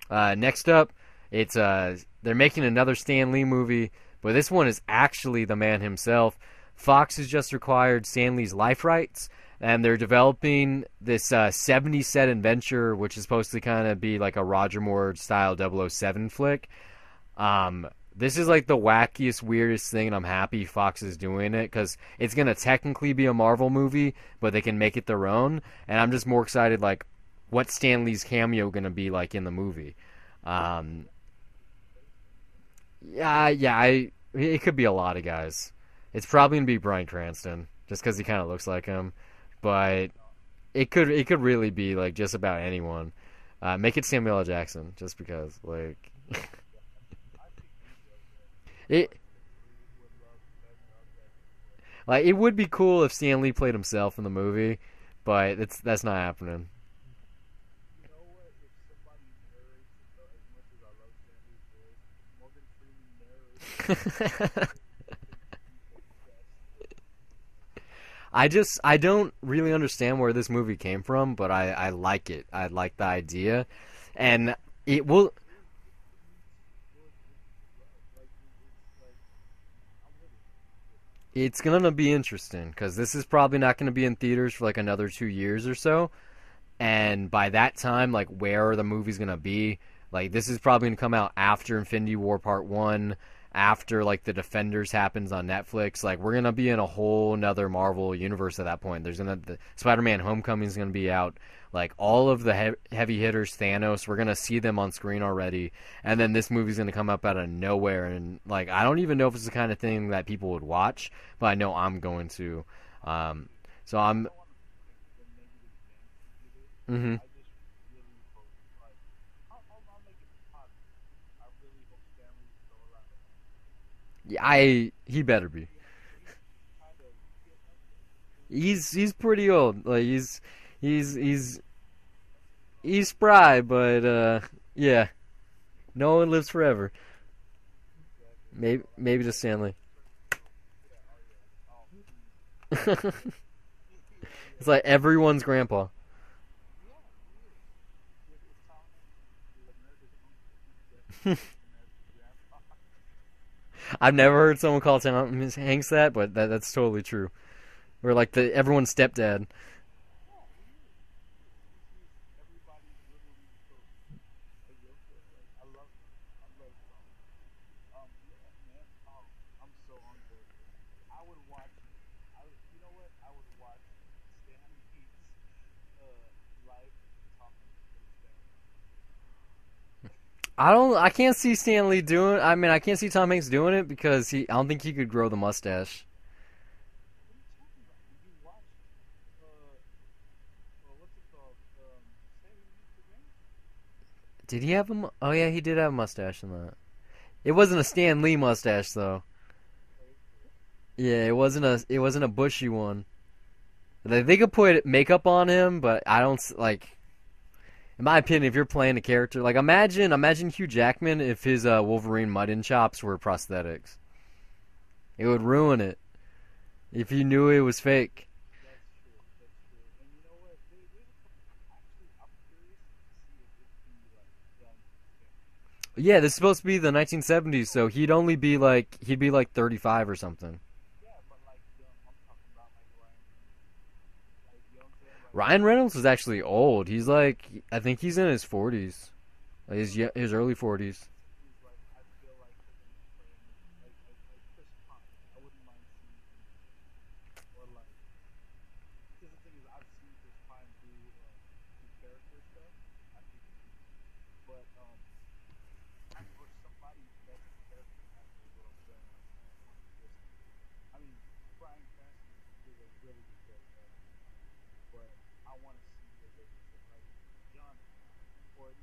guys need? Next up, it's they're making another Stan Lee movie, but this one is actually the man himself. Fox has just acquired Stan Lee's life rights, and they're developing this 70 set adventure, which is supposed to kind of be like a Roger Moore style 007 flick. This is like the wackiest, weirdest thing, and I'm happy Fox is doing it because it's gonna technically be a Marvel movie, but they can make it their own. And I'm just more excited, like, what Stan Lee's cameo gonna be like in the movie. Um, it could be a lot of guys. It's probably gonna be Bryan Cranston, just because he kind of looks like him, but it could really be like just about anyone. Make it Samuel L. Jackson, just because like it it would be cool if Stan Lee played himself in the movie, but that's not happening. You know what? If somebody narrates it, though, as much as I love Stanley's voice, Morgan Freeman narrates it. He's the best. I don't really understand where this movie came from, but I like it. I like the idea, and it will. It's gonna be interesting because this is probably not gonna be in theaters for like another 2 years or so, and by that time, like, where the movie's gonna be, like, this is probably gonna come out after Infinity War Part One, after like the Defenders happens on Netflix. Like, we're gonna be in a whole nother Marvel universe at that point. There's gonna the Spider-Man: Homecoming is gonna be out. Like, all of the heavy hitters, Thanos, we're gonna see them on screen already, and then this movie's gonna come up out of nowhere. And like, I don't even know if it's the kind of thing that people would watch, but I know I'm going to. Um, so I'm. I don't want to the negative things he did it. hmm I just really hope, like, I'll make it positive. I really hope Stanley's still alive. Yeah, I he better be. He's kind of getting up there. He's pretty old. Like, he's he's he's spry, but yeah, no one lives forever. Exactly. Maybe just Stanley. Yeah, oh yeah. Oh, It's yeah. like everyone's grandpa. Yeah, he is. If Tom Hanks is America's uncle, he's definitely America's grandpa. I've never heard someone call Tom Hanks that, but that's totally true. Or like the everyone's stepdad. Yeah, he is. He's everybody's little league coach. Like, yo, like, I love him. I love Tom. Yeah, man. Oh, I'm so on board for this. I would watch. You know what? I would watch Stan Lee's life if Tom Hanks played Stan Lee. I can't see Stanley doing. I mean, I can't see Tom Hanks doing it because I don't think he could grow the mustache. What are you talking about? Did you watch? Uh, what's it called? Saving Mr. Banks. Did he have Oh yeah, he did have a mustache in that. It wasn't a Stan Lee mustache though. Wait for it. Yeah, it wasn't a bushy one. They could put makeup on him, but I don't like. In my opinion, if you're playing a character, like, imagine Hugh Jackman if his Wolverine mutton chops were prosthetics. It would ruin it if you knew it was fake. That's true. That's true. And you know what? There's a couple. Actually, I'm curious to see if this can be like young Stanley. Yeah, this is supposed to be the 1970s, so he'd be like 35 or something. Yeah, but like young. I'm talking about like Ryan Reynolds. Like, you know what I'm saying? Like, Ryan Reynolds is actually old. He's like, I think he's in his 40s, like his early 40s. he's like, I feel like they're gonna play him like Chris Pine. I wouldn't mind seeing him or like. Because the thing is, I've seen Chris Pine do character stuff. I think it's decent. But or somebody that's a character actor is what I'm saying. Like, just, I mean, Bryan Cranston is a really good character actor, but I want to see what they can say, like John Hamm, or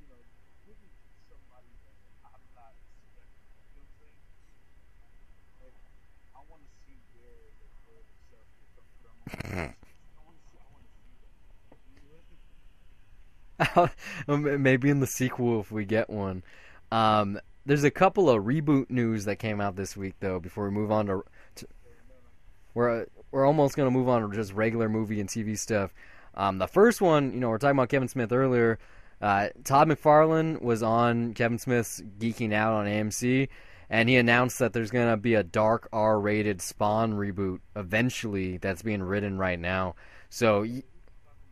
give me somebody that I'm not expecting. You know what I'm saying? Like, I want to see where they throw themselves when it comes to that movie. I want to see that. You know? Maybe in the sequel if we get one. There's a couple of reboot news that came out this week though. Before we move on to Okay, no, no. we're almost gonna move on to just regular movie and TV stuff. The first one, we're talking about Kevin Smith earlier. Todd McFarlane was on Kevin Smith's Geeking Out on AMC, and he announced that there's gonna be a dark R-rated Spawn reboot eventually that's being written right now. So talking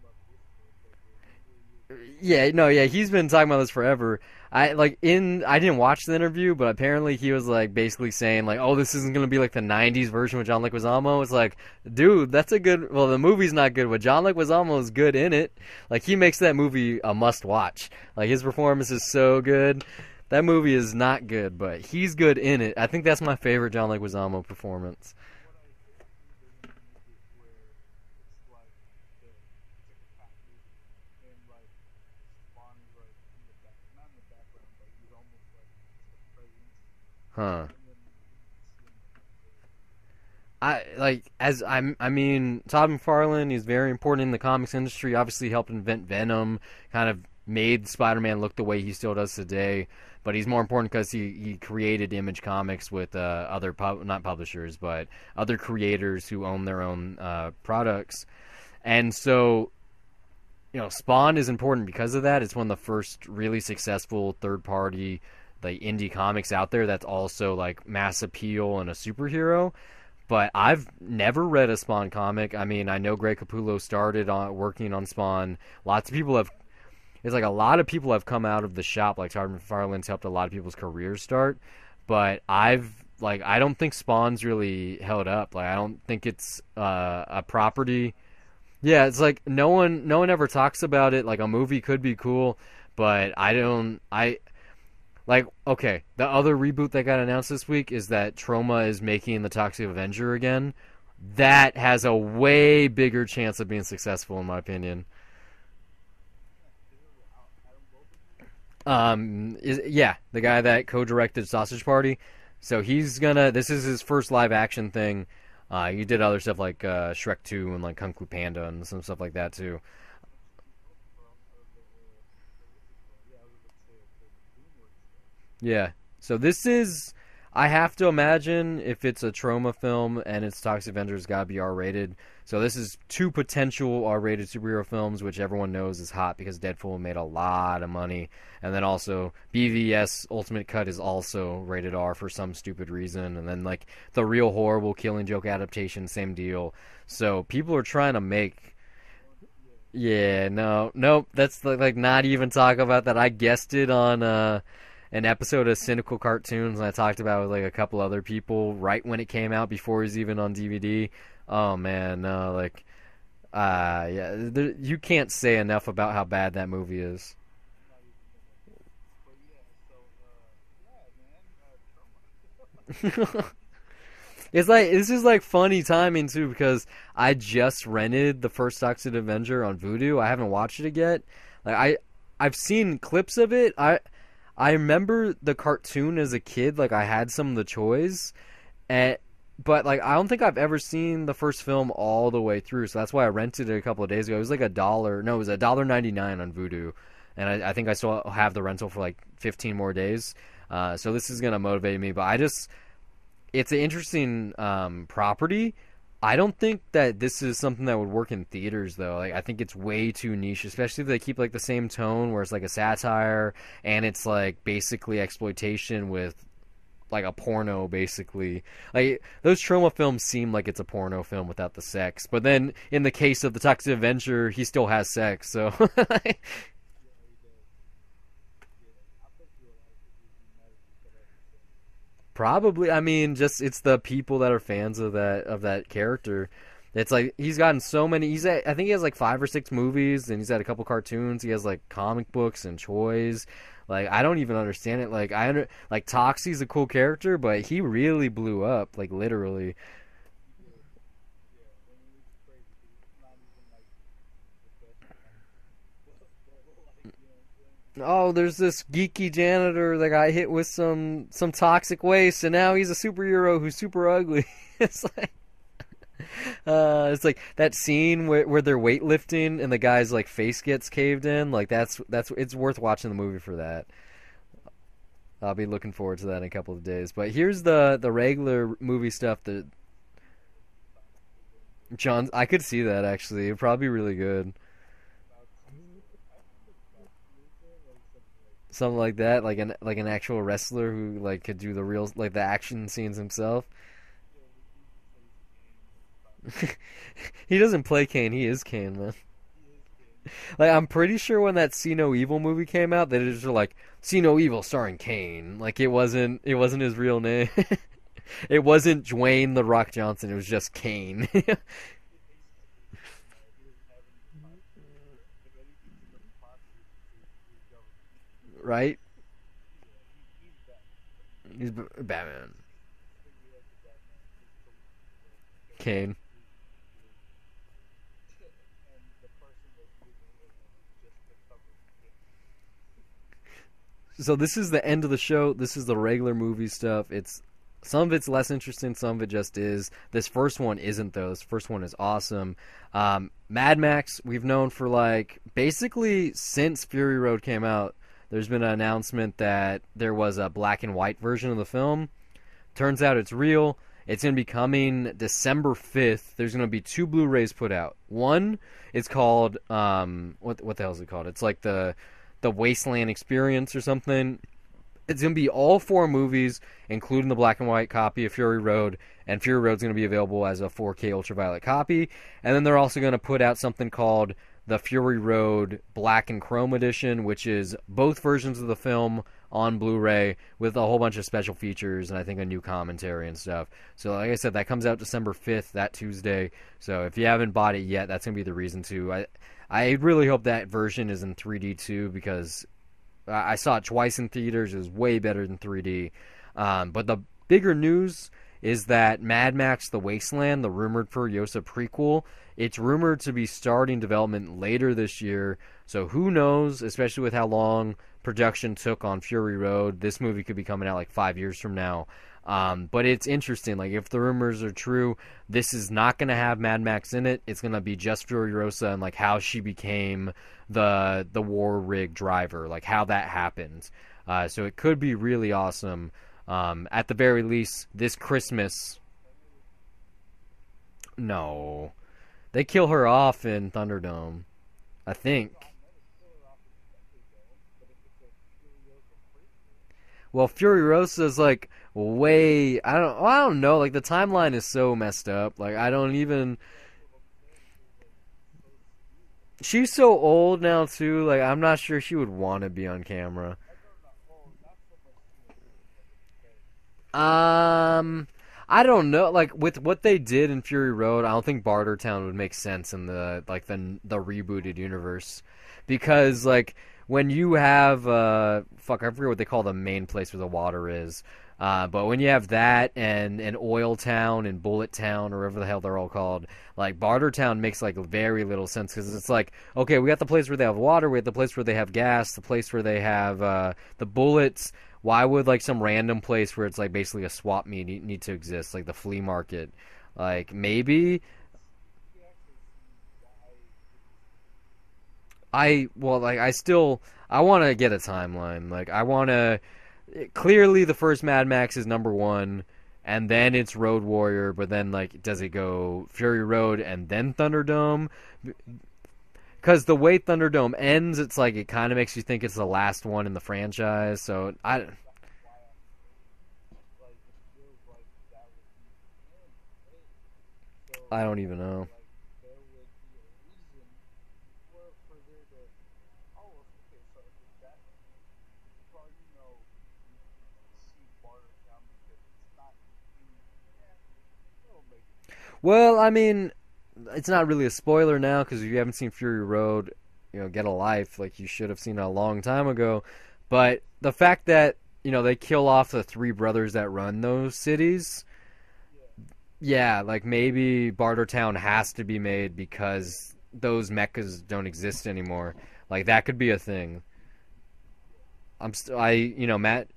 about this for a second. yeah, no, yeah, he's been talking about this forever. I didn't watch the interview, but apparently he was like basically saying like, "Oh, this isn't gonna be like the '90s version with John Leguizamo." It's like, dude, that's a good. Well, the movie's not good, but John Leguizamo is good in it. Like he makes that movie a must watch. Like his performance is so good. That movie is not good, but he's good in it. I think that's my favorite John Leguizamo performance. From what I heard, they made it where it's like it's like a cop movie, and like Spawn is like in the back, not in the background, but he's almost like just a presence, Huh. and then you see him like up close. I mean, Todd McFarlane is very important in the comics industry. Obviously, helped invent Venom, kind of made Spider-Man look the way he still does today. But he's more important because he created Image Comics with other not publishers, but other creators who own their own products. And so, Spawn is important because of that. It's one of the first really successful third-party like indie comics out there that's also like mass appeal and a superhero. But I've never read a Spawn comic. I mean, I know Greg Capullo started on working on Spawn. Lots of people have. It's like a lot of people have come out of the shop. Like Todd McFarlane's helped a lot of people's careers start. But I don't think Spawn's really held up. Like I don't think it's a property. Yeah, it's like no one ever talks about it. Like a movie could be cool, but I don't. I like, okay, the other reboot that got announced this week is that Troma is making the Toxic Avenger again. That has a way bigger chance of being successful, in my opinion. Is it with Adam Goldberg? Yeah, the guy that co-directed Sausage Party. So he's gonna. This is his first live action thing. He did other stuff like Shrek 2 and like Kung Fu Panda and some stuff like that too. The what's it called? Yeah, I was about to say the DreamWorks stuff. Yeah. So this is. I have to imagine if it's a Troma film and it's Toxic Avenger, got to be R-rated. So this is two potential R-rated superhero films, which everyone knows is hot because Deadpool made a lot of money, and then also BVS Ultimate Cut is also rated R for some stupid reason, and then like the real horrible Killing Joke adaptation, same deal. So people are trying to make. Yeah, no, nope. That's like not even talk about that. I guessed it on an episode of Cynical Cartoons, and I talked about it with like a couple other people right when it came out before it was even on DVD. Oh man, no, like, yeah, you can't say enough about how bad that movie is. I'm not even gonna. But yeah, so yeah, man, trauma. It's like this is like funny timing too because I just rented the first Toxic Avenger on Vudu. I haven't watched it yet. Like I've seen clips of it. I remember the cartoon as a kid. Like I had some of the toys, and but like I don't think I've ever seen the first film all the way through. So that's why I rented it a couple of days ago. It was like a dollar. No, it was $1.99 on Vudu, and I think I still have the rental for like 15 more days. So this is gonna motivate me. But it's an interesting property. I don't think that this is something that would work in theaters though. Like I think it's way too niche, especially if they keep like the same tone where it's like a satire and it's like basically exploitation with like a porno basically. Like those Troma films seem like it's a porno film without the sex. But then in the case of the Toxic Avenger, he still has sex. So Yeah, he does. Yeah, I bet you a lot of people would be mad if you cut out the sex. probably, I mean, just it's the people that are fans of that character. It's like he's gotten so many. I think he has like 5 or 6 movies, and he's had a couple cartoons. He has like comic books and toys. Like I don't even understand it. Like Toxie's a cool character, but he really blew up, like literally. He did. Yeah, I mean it's crazy because it's not even like the best comic, but like you know what I'm saying? Oh, there's this geeky janitor that got hit with some toxic waste, and now he's a superhero who's super ugly. It's like. It's like that scene where they're weightlifting and the guy's like face gets caved in. Like that's it's worth watching the movie for that. I'll be looking forward to that in a couple of days. But here's the regular movie stuff that John. I could see that actually. It'd probably be really good. I think it's Fox Luca, like something like that. Something like that, like an actual wrestler who like could do the real like the action scenes himself. Yeah, with even face paint and He doesn't play Kane. He is Kane, man. He is Kane. Like I'm pretty sure when that See No Evil movie came out, they just were like See No Evil starring Kane. Like it wasn't his real name. It wasn't Dwayne the Rock Johnson. It was just Kane. He doesn't have any response. If anything's in the response, his government. Right? Yeah, he's Batman. He's Batman. Then we have the Batman who's the Kane. and the person that's using him just to cover Kane. So this is the end of the show. This is the regular movie stuff. It's some of it's less interesting, some of it just is. This first one isn't though. This first one is awesome. Mad Max, we've known for like basically since Fury Road came out. There's been an announcement that there was a black and white version of the film. Turns out it's real. It's going to be coming December 5th. There's going to be two Blu-rays put out. One is called what the hell is it called? It's like the Wasteland Experience or something. It's going to be all four movies, including the black and white copy of Fury Road, and Fury Road's going to be available as a 4K ultraviolet copy. And then they're also going to put out something called the Fury Road Black and Chrome Edition, which is both versions of the film on Blu-ray with a whole bunch of special features and I think a new commentary and stuff. So like I said, that comes out December 5th, that Tuesday. So if you haven't bought it yet, that's going to be the reason to. I really hope that version is in 3D too, because I saw it twice in theaters. It was way better than 3D. But the bigger news is that Mad Max The Wasteland, the rumored Furiosa prequel, it's rumored to be starting development later this year. So who knows, especially with how long production took on Fury Road. This movie could be coming out like 5 years from now. But it's interesting. Like, if the rumors are true, this is not going to have Mad Max in it. It's going to be just Furiosa and like how she became the war rig driver, like how that happened. So it could be really awesome. At the very least, this Christmas. No, they kill her off in Thunderdome, I think. Well, Furiosa's like way. I don't know. Like the timeline is so messed up. Like I don't even. She's so old now too. Like I'm not sure she would want to be on camera. Um, I don't know. Like with what they did in Fury Road, I don't think Bartertown would make sense in the rebooted universe, because like when you have fuck, I forget what they call the main place where the water is. But when you have that and Oil Town and Bullet Town or whatever the hell they're all called, like Bartertown makes like very little sense, because it's like, okay, we got the place where they have water, we have the place where they have gas, the place where they have the bullets. Why would like some random place where it's like basically a swap meet need to exist, like the flea market? Like maybe I want to get a timeline. Like I want to clearly the first Mad Max is number 1 and then it's Road Warrior, but then like does it go Fury Road and then Thunderdome? Because the way Thunderdome ends, it's like it kind of makes you think it's the last one in the franchise. So I don't even know. Well, I mean, it's not really a spoiler now because if you haven't seen Fury Road, get a life. Like you should have seen it a long time ago. But the fact that they kill off the 3 brothers that run those cities, yeah, like maybe Bartertown has to be made because those mechas don't exist anymore. Like that could be a thing. Matt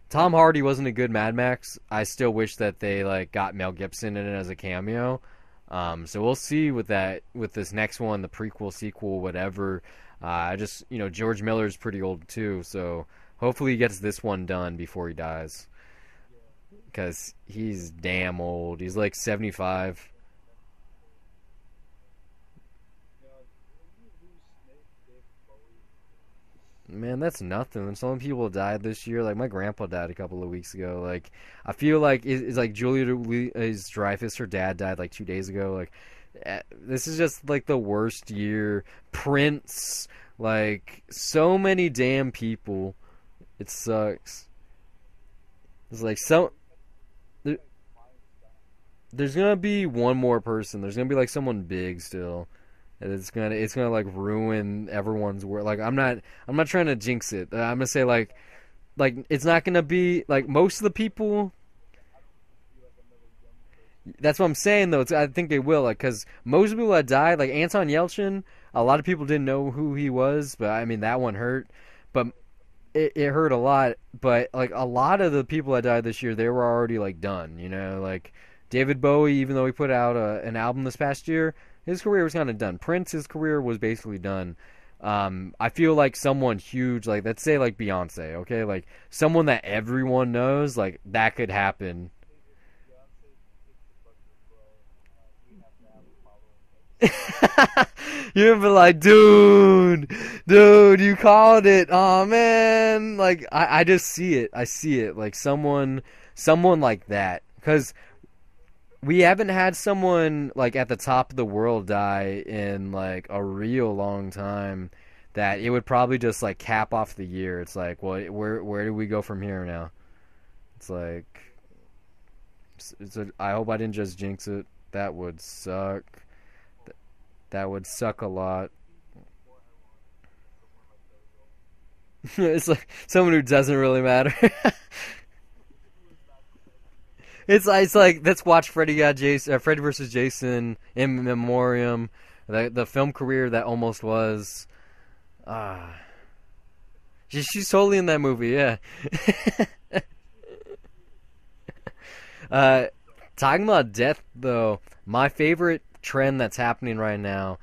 Tom Hardy wasn't a good Mad Max. I still wish that they like got Mel Gibson in it as a cameo. So we'll see with this next one, the prequel, sequel, whatever. George Miller's pretty old too, so hopefully he gets this one done before he dies. Because he's damn old. He's like 75. Man, that's nothing. And some people died this year. Like my grandpa died a couple of weeks ago. Like I feel like it's like Julia Louise Dreyfus. Her dad died like 2 days ago. Like this is just like the worst year. Prince, like so many damn people. It sucks. It's like there, there's gonna be one more person. There's gonna be like someone big still. And it's gonna like ruin everyone's work. Like I'm not trying to jinx it. I'm gonna say like it's not gonna be like most of the people. That's what I'm saying though. I think they will, like, because most people that died, like Anton Yelchin, a lot of people didn't know who he was, but I mean that one hurt, but it hurt a lot. But like a lot of the people that died this year, they were already like done. Like David Bowie, even though he put out an album this past year, his career was kind of done. Prince, his career was basically done. I feel like someone huge, like let's say like Beyonce, okay, like someone that everyone knows, like that could happen. You're gonna be like, dude, you called it. Oh man, like I just see it. I see it. Like someone like that. Because we haven't had someone like at the top of the world die in like a real long time. That it would probably just like cap off the year. It's like, well, where do we go from here now? It's like, I hope I didn't just jinx it. That would suck. That would suck a lot. It's like someone who doesn't really matter. It's like let's watch Freddy versus Jason in memoriam, the film career that almost was. Ah, she's totally in that movie, yeah. uh, Talking about death though, my favorite trend that's happening right now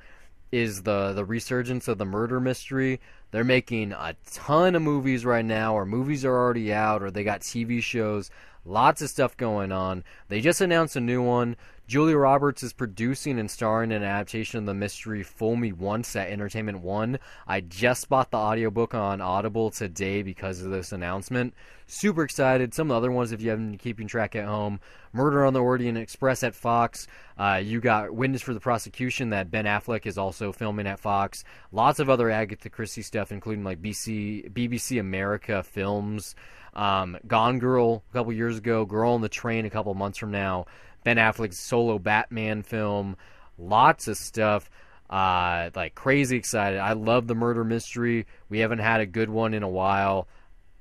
is the resurgence of the murder mystery. They're making a ton of movies right now, or movies are already out, or they got TV shows. Lots of stuff going on. They just announced a new one. Julia Roberts is producing and starring in an adaptation of the mystery Fool Me Once at Entertainment One. I just bought the audiobook on Audible today because of this announcement. Super excited. Some other ones, if you haven't been keeping track at home. Murder on the Orient Express at Fox. You got Witness for the Prosecution that Ben Affleck is also filming at Fox. Lots of other Agatha Christie stuff, including like BBC America films. Gone Girl a couple years ago. Girl on the Train a couple months from now. Ben Affleck's solo Batman film. Lots of stuff. Like crazy excited. I love the murder mystery. We haven't had a good one in a while.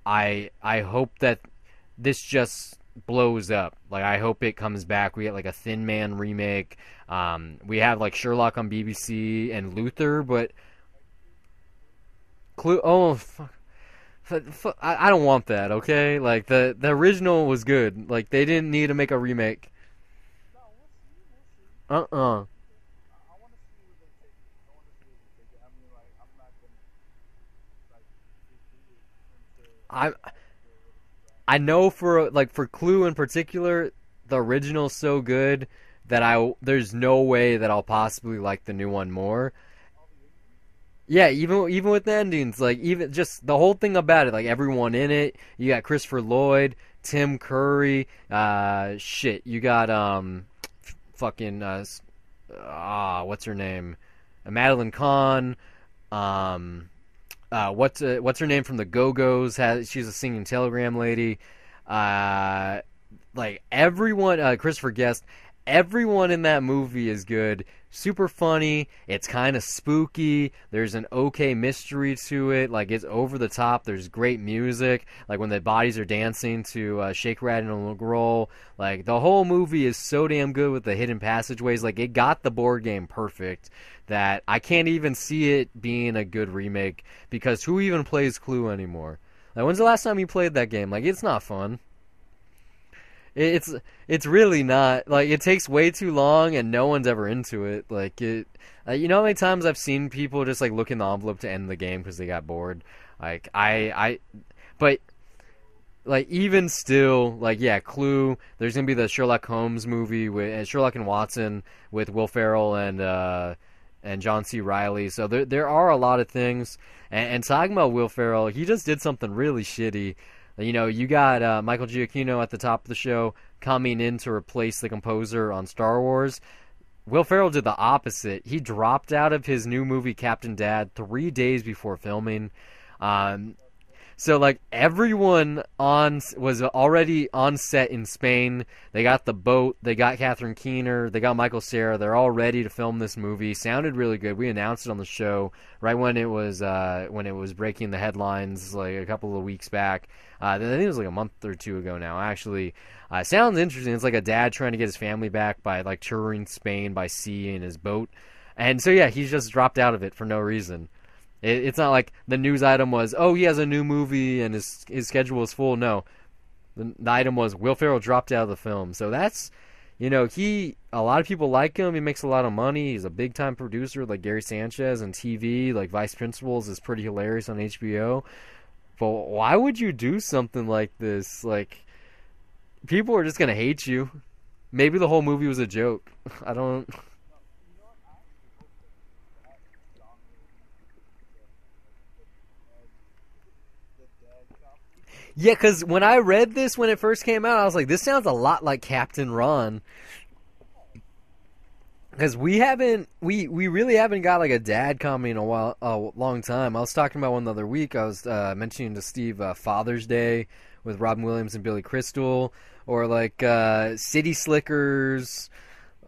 I hope that this just blows up. Like I hope it comes back. We get like a Thin Man remake. We have like Sherlock on BBC and Luther, but Clue. Oh fuck. I don't want that. Okay, like the original was good. Like they didn't need to make a remake. No, we'll see. Uh-uh. I want to see where they take it. I want to see where they take it. I mean, like, I'm not gonna like review it until I what it's about. I know for Clue in particular, the original's so good that there's no way that I'll possibly like the new one more. All the endings. Yeah, even with the endings, like even just the whole thing about it, like everyone in it. You got Christopher Lloyd, Tim Curry, shit. You got fucking what's her name? Madeline Kahn. What's her name from the Go-Go's? She's a singing telegram lady. Uh, like everyone, Christopher Guest, everyone in that movie is good. Super funny. It's kind of spooky. There's an okay mystery to it. Like it's over the top. There's great music. Like when the bodies are dancing to Shake, Rattle, and Roll. Like the whole movie is so damn good with the hidden passageways. Like it got the board game perfect. That I can't even see it being a good remake because who even plays Clue anymore? Like when's the last time you played that game? Like it's not fun. It's really not. Like it takes way too long and no one's ever into it. Like it you know how many times I've seen people just like look in the envelope to end the game because they got bored. Like but like even still, like yeah, Clue. There's gonna be the Sherlock Holmes movie with Sherlock and Watson with Will Ferrell and and John C. Riley. So there are a lot of things. And talking about Will Ferrell, he just did something really shitty. You know, you got Michael Giacchino at the top of the show coming in to replace the composer on Star Wars. Will Ferrell did the opposite. He dropped out of his new movie Captain Dad 3 days before filming. Um, so like everyone on was already on set in Spain. They got the boat. They got Catherine Keener. They got Michael Cera. They're all ready to film this movie. Sounded really good. We announced it on the show right when it was breaking the headlines like a couple of weeks back. I think it was like a month or two ago now. Actually, sounds interesting. It's like a dad trying to get his family back by like touring Spain by sea in his boat. And so yeah, he's just dropped out of it for no reason. It's not like the news item was, oh, he has a new movie and his schedule is full. No, the item was Will Ferrell dropped out of the film. So that's, you know, a lot of people like him. He makes a lot of money. He's a big time producer like Gary Sanchez and TV. Like Vice Principals is pretty hilarious on HBO. But why would you do something like this? Like, people are just gonna hate you. Maybe the whole movie was a joke. I don't. Yeah, because when I read this when it first came out, I was like, this sounds a lot like Captain Ron. Because we really haven't got like a dad comedy in a long time. I was talking about one the other week. I was mentioning to Steve Father's Day with Robin Williams and Billy Crystal, or like City Slickers,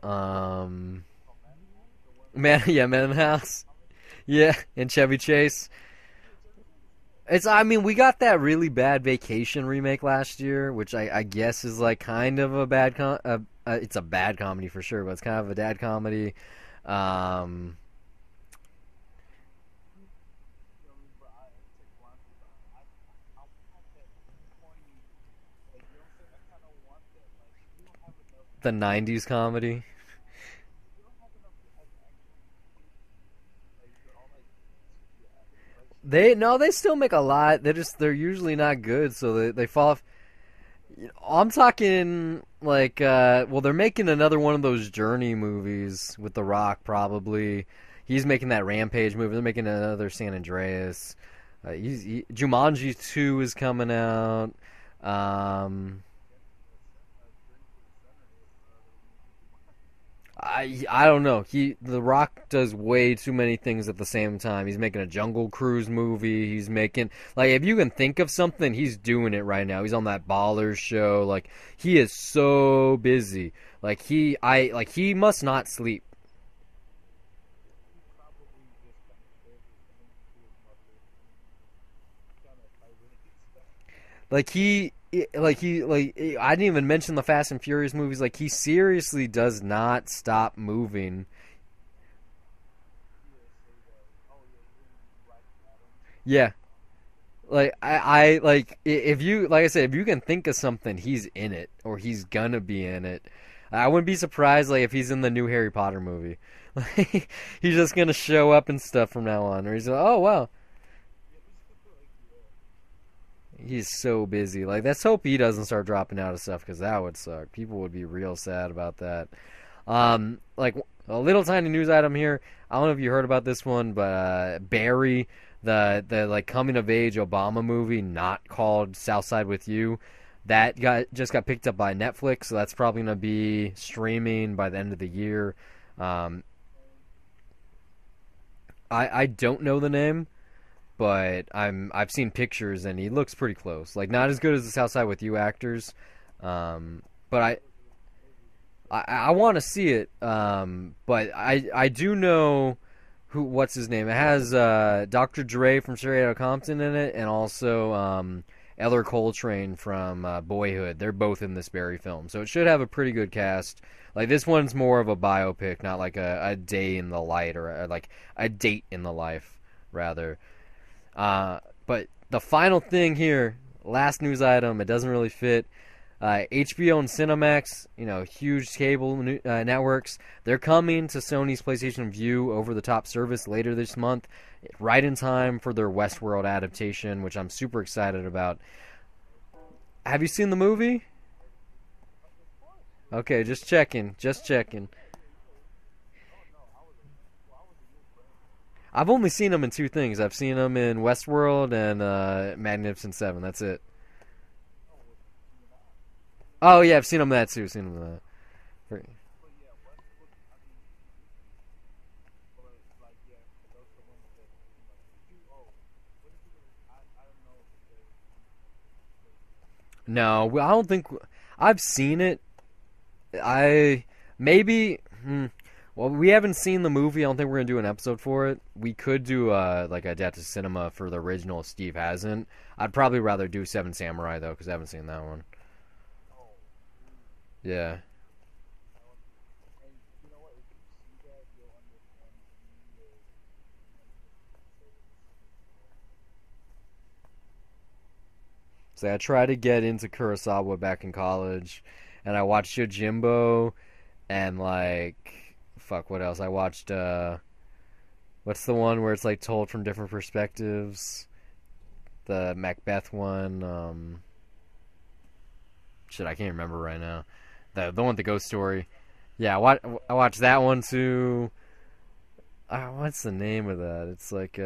Man in the House, yeah, and Chevy Chase. I mean, we got that really bad Vacation remake last year, which I guess is like kind of a it's a bad comedy for sure, but it's kind of a dad comedy. Um, the '90s comedy. They still make a lot. They're usually not good, so they fall off. I'm talking like well, they're making another one of those Journey movies with The Rock probably. He's making that Rampage movie. They're making another San Andreas. Jumanji 2 is coming out. Um, I don't know. The Rock does way too many things at the same time. He's making a Jungle Cruise movie. He's making like if you can think of something, he's doing it right now. He's on that Ballers show. Like he is so busy. He must not sleep. Like I didn't even mention the Fast and Furious movies. Like he seriously does not stop moving. Yeah. If you like I said, if you can think of something, he's in it or he's gonna be in it. I wouldn't be surprised like if he's in the new Harry Potter movie. Like he's just gonna show up and stuff from now on. Or he's like, oh wow, he's so busy. Like let's hope he doesn't start dropping out of stuff because that would suck. People would be real sad about that. Like a little tiny news item here. I don't know if you heard about this one, but Barry, the like coming of age Obama movie, not called Southside with You, that just got picked up by Netflix. So that's probably gonna be streaming by the end of the year. Um, I don't know the name, but I've seen pictures and he looks pretty close. Like not as good as the Southside with You actors, but I want to see it. But I do know what's his name. It has Dr. Dre from Straight Outta Compton in it, and also Eller Coltrane from Boyhood. They're both in this Barry film, so it should have a pretty good cast. Like this one's more of a biopic, not like a day in the light or like a date in the life, rather. But the final thing here, last news item, it doesn't really fit. HBO and Cinemax, huge cable networks, they're coming to Sony's PlayStation Vue over-the-top service later this month, right in time for their Westworld adaptation, which I'm super excited about. Have you seen the movie? Okay, just checking. I've only seen him in two things. I've seen him in Westworld and Magnificent Seven. That's it. Oh, was it CNI? Oh yeah, I've seen him in that too. Seen him in that. But yeah, Westwood. I mean, but like yeah, for those the ones that did you? Oh, what did you? I don't know if you ever seen No, I don't think I've seen it. I maybe. Well, we haven't seen the movie. I don't think we're gonna do an episode for it. We could do like adapted cinema for the original if Steve hasn't. I'd probably rather do Seven Samurai though, because I haven't seen that one. Oh, ooh, Yeah. that one. And you know what? If you see that, you'll understand me or many of the people say that this So I tried to get into Kurosawa back in college, and I watched Yojimbo, and like, fuck, what else? I watched what's the one where it's like told from different perspectives? The Macbeth one. Shit, I can't remember right now. The one with the ghost story. Yeah, I watched that one too. What's the name of that? It's like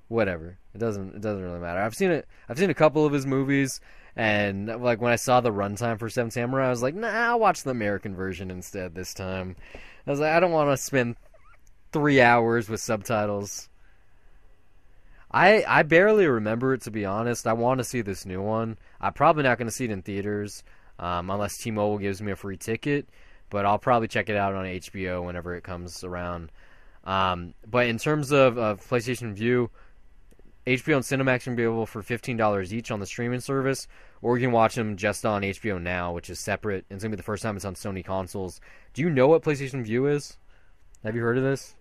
whatever. It doesn't really matter. I've seen it. I've seen a couple of his movies, and like when I saw the runtime for Seven Samurai, I was like, nah, I'll watch the American version instead this time. I was like, I don't want to spend 3 hours with subtitles. I barely remember it, to be honest. I want to see this new one. I'm probably not going to see it in theaters, unless T-Mobile gives me a free ticket. But I'll probably check it out on HBO whenever it comes around. But in terms of PlayStation View, HBO and Cinemax can be available for $15 each on the streaming service, or you can watch them just on HBO Now, which is separate. And it's going to be the first time it's on Sony consoles. Do you know what PlayStation View is? Have you heard of this?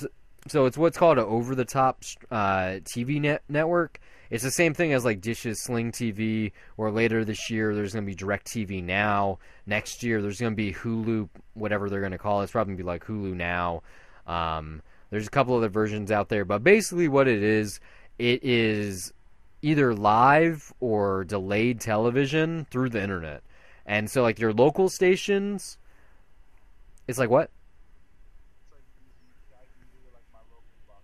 no, So it's what's called an over-the-top TV network. It's the same thing as like Dish's Sling TV, or later this year there's going to be DirecTV Now. Next year there's going to be Hulu, whatever they're going to call it. It's probably going to be like Hulu Now. There's a couple other versions out there, but basically what it is either live or delayed television through the internet. And so like your local stations, it's like what? it's like easy. I can do it like my local box.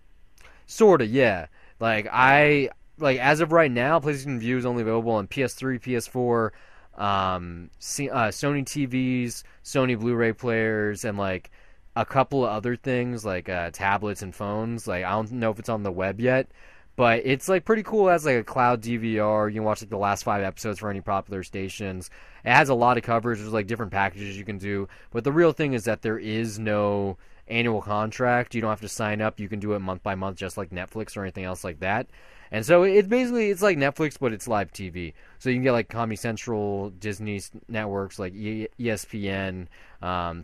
Sorta, yeah. Like as of right now, PlayStation View is only available on PS3, PS4, Sony TVs, Sony Blu-ray players, and like a couple of other things like tablets and phones. Like I don't know if it's on the web yet, but it's like pretty cool. It has like a cloud DVR. You can watch like the last 5 episodes for any popular stations. It has a lot of coverage. There's like different packages you can do, but the real thing is that there is no annual contract. You don't have to sign up. You can do it month by month, just like Netflix or anything else like that. And so it's like Netflix, but it's live TV. So you can get like Comedy Central, Disney networks like ESPN,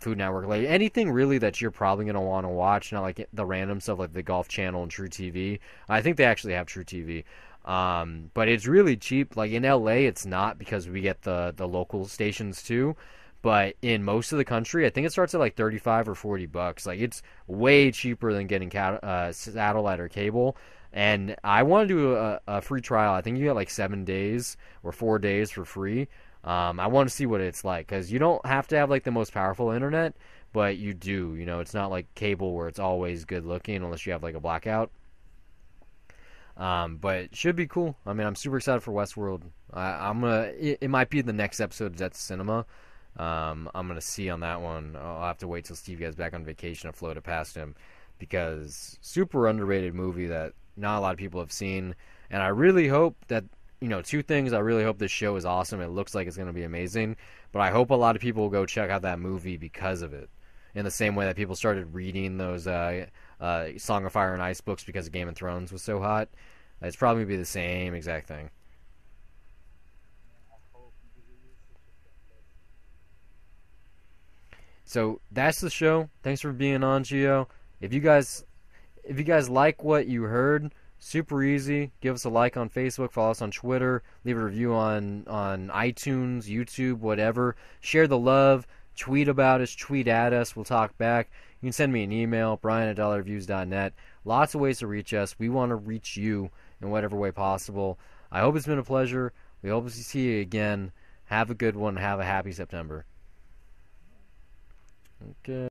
Food Network, like anything really that you're probably gonna want to watch. Not like the random stuff like the Golf Channel and True TV. I think they actually have True TV. But it's really cheap. Like in LA, it's not because we get the local stations too. But in most of the country, I think it starts at like 35 or $40. Like it's way cheaper than getting satellite or cable. And I want to do a free trial. I think you get like 7 days or 4 days for free. I want to see what it's like because you don't have to have like the most powerful internet, but you do. You know, it's not like cable where it's always good looking unless you have like a blackout. But it should be cool. I mean, I'm super excited for Westworld. I'm gonna. It might be the next episode of Jet Cinema. I'm gonna see on that one. I'll have to wait till Steve gets back on vacation to float it past him because super underrated movie that not a lot of people have seen. And I really hope that two things. I really hope this show is awesome. It looks like it's gonna be amazing. But I hope a lot of people will go check out that movie because of it. In the same way that people started reading those Song of Fire and Ice books because Game of Thrones was so hot. It's probably gonna be the same exact thing. I hope because it is such a fantastic. So that's the show. Thanks for being on, Gio. If you guys like what you heard, super easy. Give us a like on Facebook, follow us on Twitter, leave a review on iTunes, YouTube, whatever. Share the love, tweet about us, tweet at us. We'll talk back. You can send me an email, brian@dollarviews.net. Lots of ways to reach us. We want to reach you in whatever way possible. I hope it's been a pleasure. We hope to see you again. Have a good one. Have a happy September. Okay.